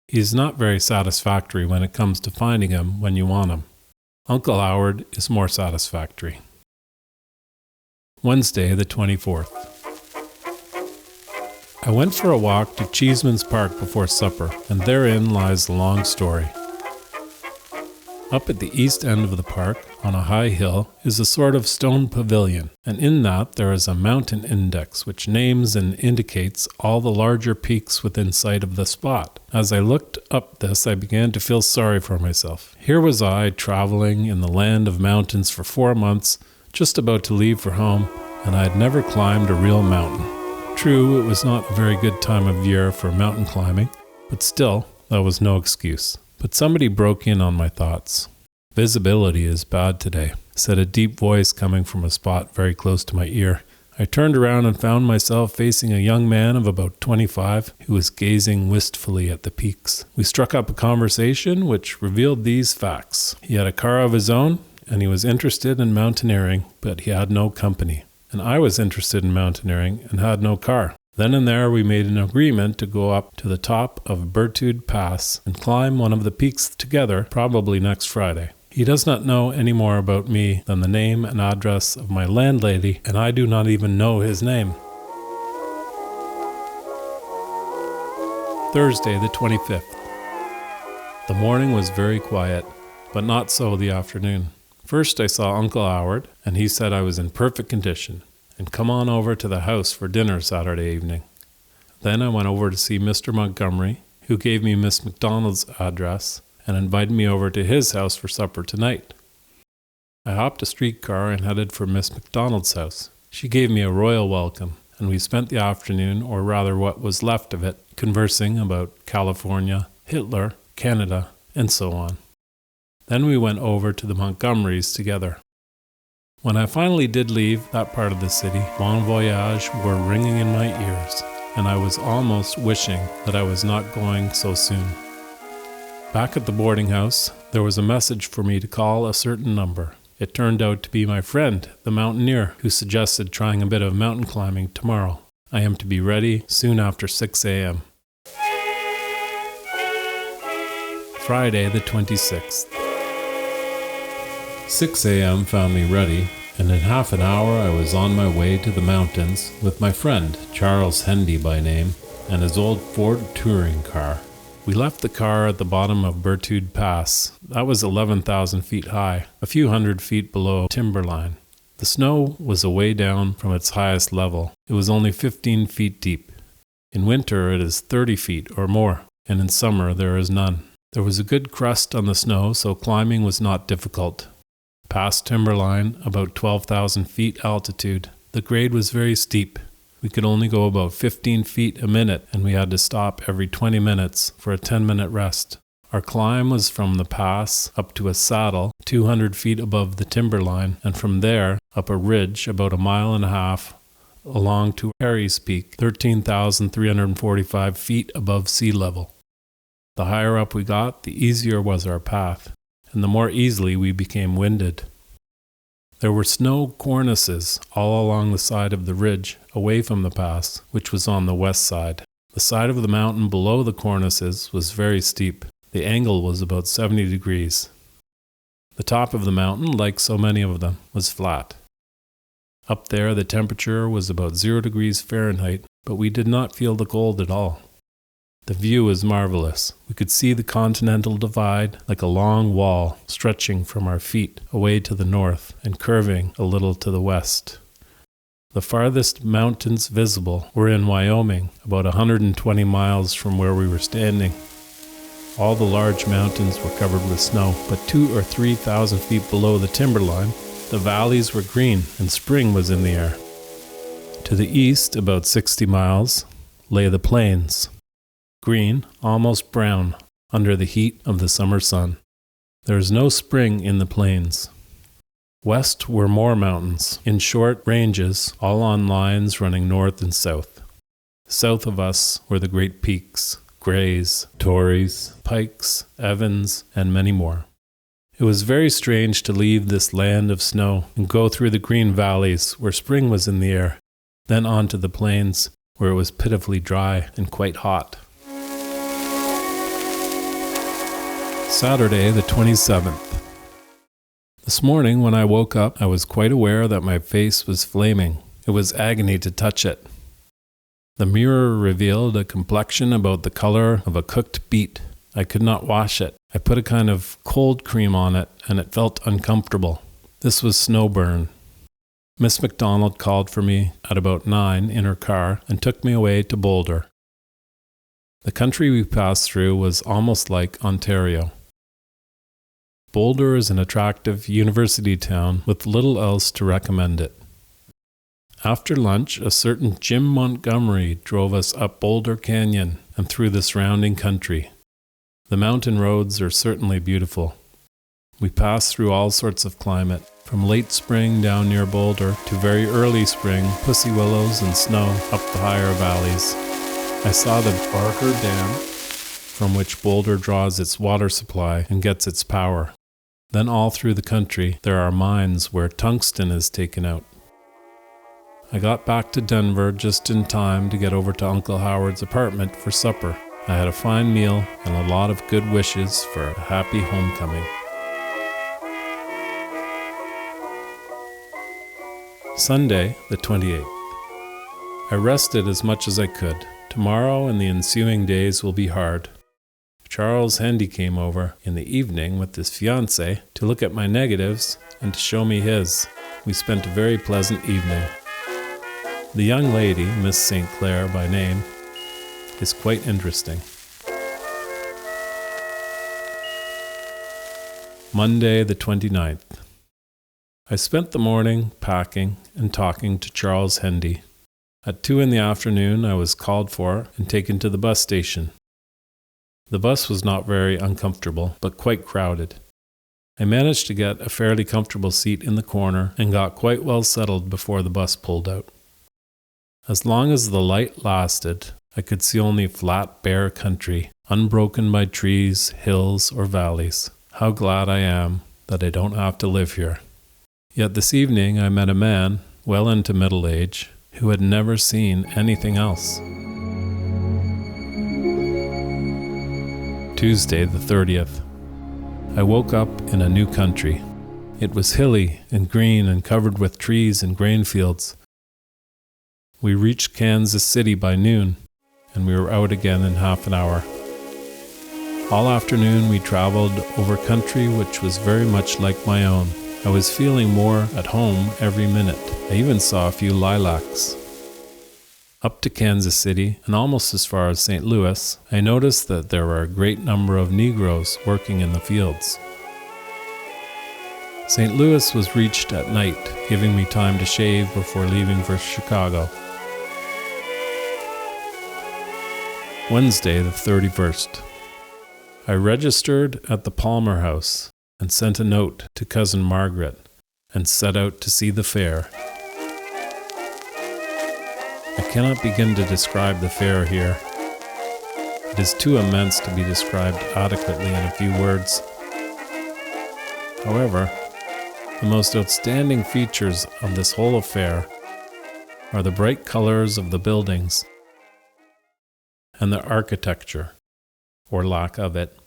He is not very satisfactory when it comes to finding him when you want him. Uncle Howard is more satisfactory. Wednesday, the 24th. I went for a walk to Cheeseman's Park before supper, and therein lies the long story. Up at the east end of the park, on a high hill, is a sort of stone pavilion, and in that there is a mountain index which names and indicates all the larger peaks within sight of the spot. As I looked up this, I began to feel sorry for myself. Here was I, traveling in the land of mountains for 4 months, just about to leave for home, and I had never climbed a real mountain. True, it was not a very good time of year for mountain climbing, but still, that was no excuse. But somebody broke in on my thoughts. "Visibility is bad today," said a deep voice coming from a spot very close to my ear. I turned around and found myself facing a young man of about 25 who was gazing wistfully at the peaks. We struck up a conversation which revealed these facts. He had a car of his own, and he was interested in mountaineering, but he had no company. And I was interested in mountaineering and had no car. Then and there we made an agreement to go up to the top of Bertude Pass and climb one of the peaks together, probably next Friday. He does not know any more about me than the name and address of my landlady, and I do not even know his name. Thursday, the 25th. The morning was very quiet, but not so the afternoon. First I saw Uncle Howard, and he said I was in perfect condition, and come on over to the house for dinner Saturday evening. Then I went over to see Mr. Montgomery, who gave me Miss McDonald's address and invited me over to his house for supper tonight. I hopped a streetcar and headed for Miss McDonald's house. She gave me a royal welcome, and we spent the afternoon, or rather what was left of it, conversing about California, Hitler, Canada, and so on. Then we went over to the Montgomerys together. When I finally did leave that part of the city, bon voyage were ringing in my ears, and I was almost wishing that I was not going so soon. Back at the boarding house, there was a message for me to call a certain number. It turned out to be my friend, the mountaineer, who suggested trying a bit of mountain climbing tomorrow. I am to be ready soon after 6 a.m. Friday the 26th. 6 a.m. found me ready, and in half an hour I was on my way to the mountains with my friend, Charles Hendy by name, and his old Ford touring car. We left the car at the bottom of Berthoud Pass. That was 11,000 feet high, a few hundred feet below timberline. The snow was away down from its highest level. It was only 15 feet deep. In winter it is 30 feet or more, and in summer there is none. There was a good crust on the snow, so climbing was not difficult. Past timberline, about 12,000 feet altitude. The grade was very steep. We could only go about 15 feet a minute, and we had to stop every 20 minutes for a 10-minute rest. Our climb was from the pass up to a saddle 200 feet above the timberline, and from there up a ridge about a mile and a half along to Parry's Peak, 13,345 feet above sea level. The higher up we got, the easier was our path, and the more easily we became winded. There were snow cornices all along the side of the ridge away from the pass, which was on the west side. The side of the mountain below the cornices was very steep. The angle was about 70 degrees. The top of the mountain, like so many of them, was flat. Up there the temperature was about 0 degrees Fahrenheit, but we did not feel the cold at all. The view was marvelous. We could see the Continental Divide like a long wall stretching from our feet away to the north and curving a little to the west. The farthest mountains visible were in Wyoming, about 120 miles from where we were standing. All the large mountains were covered with snow, but 2,000 or 3,000 feet below the timberline, the valleys were green and spring was in the air. To the east, about 60 miles, lay the plains. Green, almost brown, under the heat of the summer sun. There is no spring in the plains. West were more mountains, in short ranges, all on lines running north and south. South of us were the great peaks, Grays, Torreys, Pikes, Evans, and many more. It was very strange to leave this land of snow and go through the green valleys where spring was in the air, then on to the plains where it was pitifully dry and quite hot. Saturday the 27th. This morning when I woke up, I was quite aware that my face was flaming. It was agony to touch it. The mirror revealed a complexion about the color of a cooked beet. I could not wash it. I put a kind of cold cream on it, and it felt uncomfortable. This was snowburn. Miss MacDonald called for me at about 9 in her car and took me away to Boulder. The country we passed through was almost like Ontario. Boulder is an attractive university town with little else to recommend it. After lunch, a certain Jim Montgomery drove us up Boulder Canyon and through the surrounding country. The mountain roads are certainly beautiful. We passed through all sorts of climate, from late spring down near Boulder to very early spring, pussy willows and snow up the higher valleys. I saw the Barker Dam, from which Boulder draws its water supply and gets its power. Then all through the country, there are mines where tungsten is taken out. I got back to Denver just in time to get over to Uncle Howard's apartment for supper. I had a fine meal and a lot of good wishes for a happy homecoming. Sunday, the 28th. I rested as much as I could. Tomorrow and the ensuing days will be hard. Charles Hendy came over in the evening with his fiancée to look at my negatives and to show me his. We spent a very pleasant evening. The young lady, Miss St. Clair by name, is quite interesting. Monday the 29th. I spent the morning packing and talking to Charles Hendy. At 2 p.m, I was called for and taken to the bus station. The bus was not very uncomfortable, but quite crowded. I managed to get a fairly comfortable seat in the corner and got quite well settled before the bus pulled out. As long as the light lasted, I could see only flat, bare country, unbroken by trees, hills, or valleys. How glad I am that I don't have to live here. Yet this evening I met a man, well into middle age, who had never seen anything else. Tuesday the 30th. I woke up in a new country. It was hilly and green and covered with trees and grain fields. We reached Kansas City by noon, and we were out again in half an hour. All afternoon we traveled over country which was very much like my own. I was feeling more at home every minute. I even saw a few lilacs. Up to Kansas City, and almost as far as St. Louis, I noticed that there were a great number of Negroes working in the fields. St. Louis was reached at night, giving me time to shave before leaving for Chicago. Wednesday the 31st. I registered at the Palmer House and sent a note to Cousin Margaret and set out to see the fair. I cannot begin to describe the fair here. It is too immense to be described adequately in a few words. However, the most outstanding features of this whole affair are the bright colors of the buildings and the architecture, or lack of it.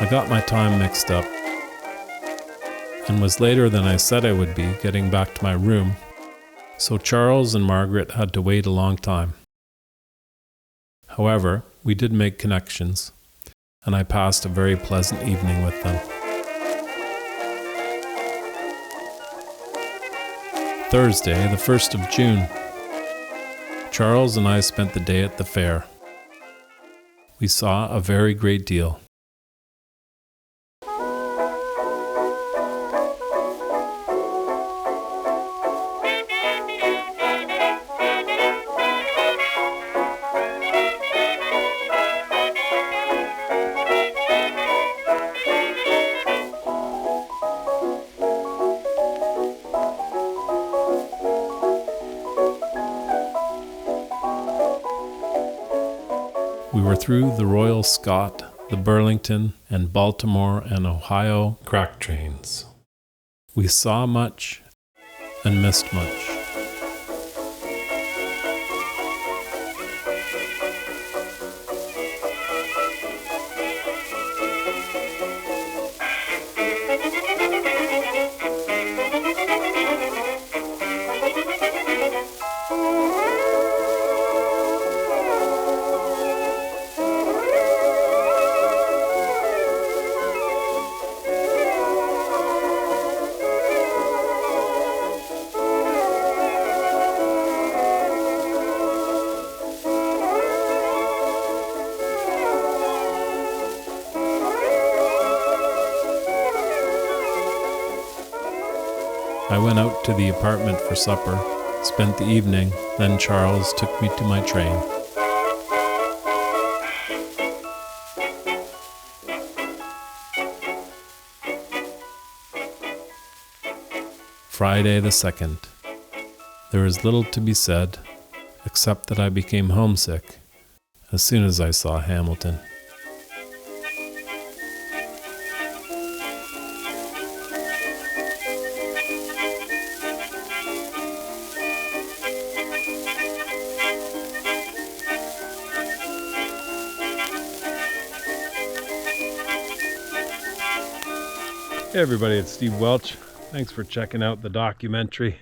I got my time mixed up and was later than I said I would be getting back to my room, so Charles and Margaret had to wait a long time. However, we did make connections, and I passed a very pleasant evening with them. Thursday, the 1st of June. Charles and I spent the day at the fair. We saw a very great deal. We were through the Royal Scot, the Burlington, and Baltimore and Ohio crack trains. We saw much and missed much. I went out to the apartment for supper, spent the evening, then Charles took me to my train. Friday the 2nd. There is little to be said, except that I became homesick as soon as I saw Hamilton. Hey everybody, it's Steve Welch. Thanks for checking out the documentary.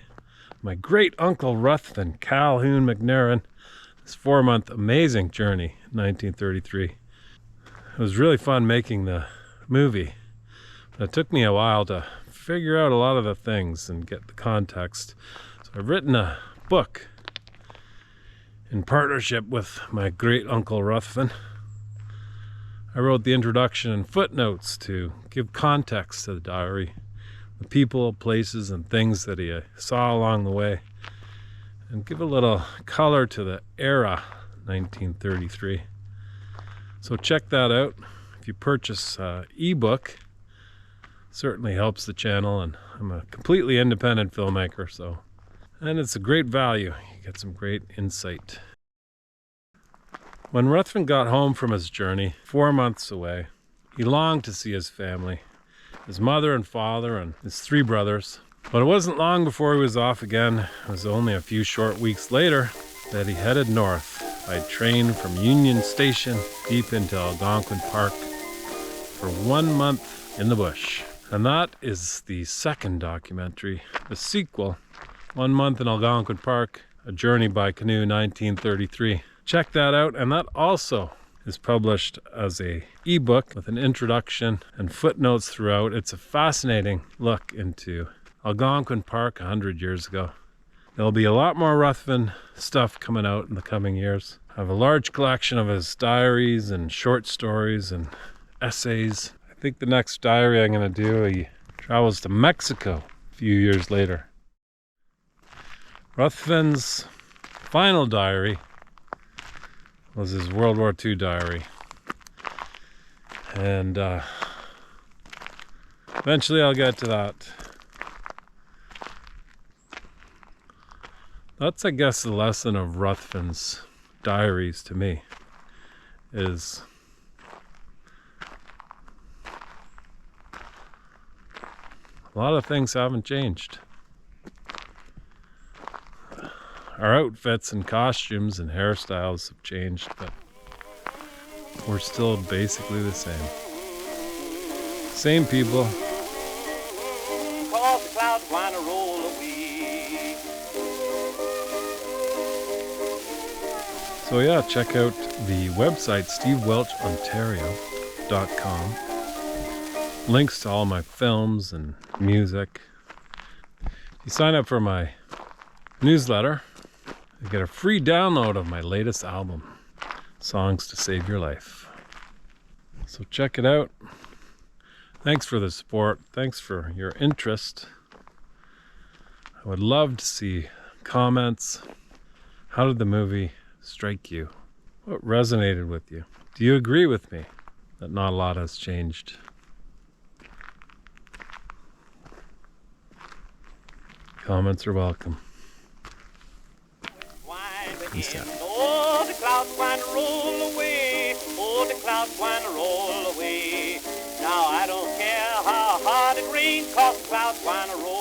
My great uncle Ruthven McNairn, this 4-month amazing journey in 1933. It was really fun making the movie, but it took me a while to figure out a lot of the things and get the context. So I've written a book in partnership with my great uncle Ruthven. I wrote the introduction and footnotes to give context to the diary, the people, places, and things that he saw along the way, and give a little color to the era, 1933. So check that out. If you purchase eBook, certainly helps the channel, and I'm a completely independent filmmaker, and it's a great value. You get some great insight. When Ruthven got home from his journey, 4 months away, he longed to see his family, his mother and father and his 3 brothers. But it wasn't long before he was off again. It was only a few short weeks later that he headed north by train from Union Station deep into Algonquin Park for 1 month in the bush. And that is the second documentary, the sequel, 1 month in Algonquin Park, A Journey by Canoe, 1933. Check that out, and that also is published as a ebook with an introduction and footnotes throughout. It's a fascinating look into Algonquin Park 100 years ago. There'll be a lot more Ruthven stuff coming out in the coming years. I have a large collection of his diaries and short stories and essays. I think the next diary I'm going to do, he travels to Mexico a few years later. Ruthven's final diary was his World War II diary. And eventually I'll get to that. That's, I guess, the lesson of Ruthven's diaries to me, is a lot of things haven't changed. Our outfits and costumes and hairstyles have changed, but we're still basically the same. Same people. Cause the clouds wanna roll away. So yeah, check out the website stevewelchontario.com. Links to all my films and music. If you sign up for my newsletter, you get a free download of my latest album, Songs to Save Your Life. So check it out. Thanks for the support. Thanks for your interest. I would love to see comments. How did the movie strike you? What resonated with you? Do you agree with me that not a lot has changed? Comments are welcome. Peace out. Oh, the clouds wanna roll away. Oh, the clouds wanna roll away. Now I don't care how hard it rains, cause the clouds wanna roll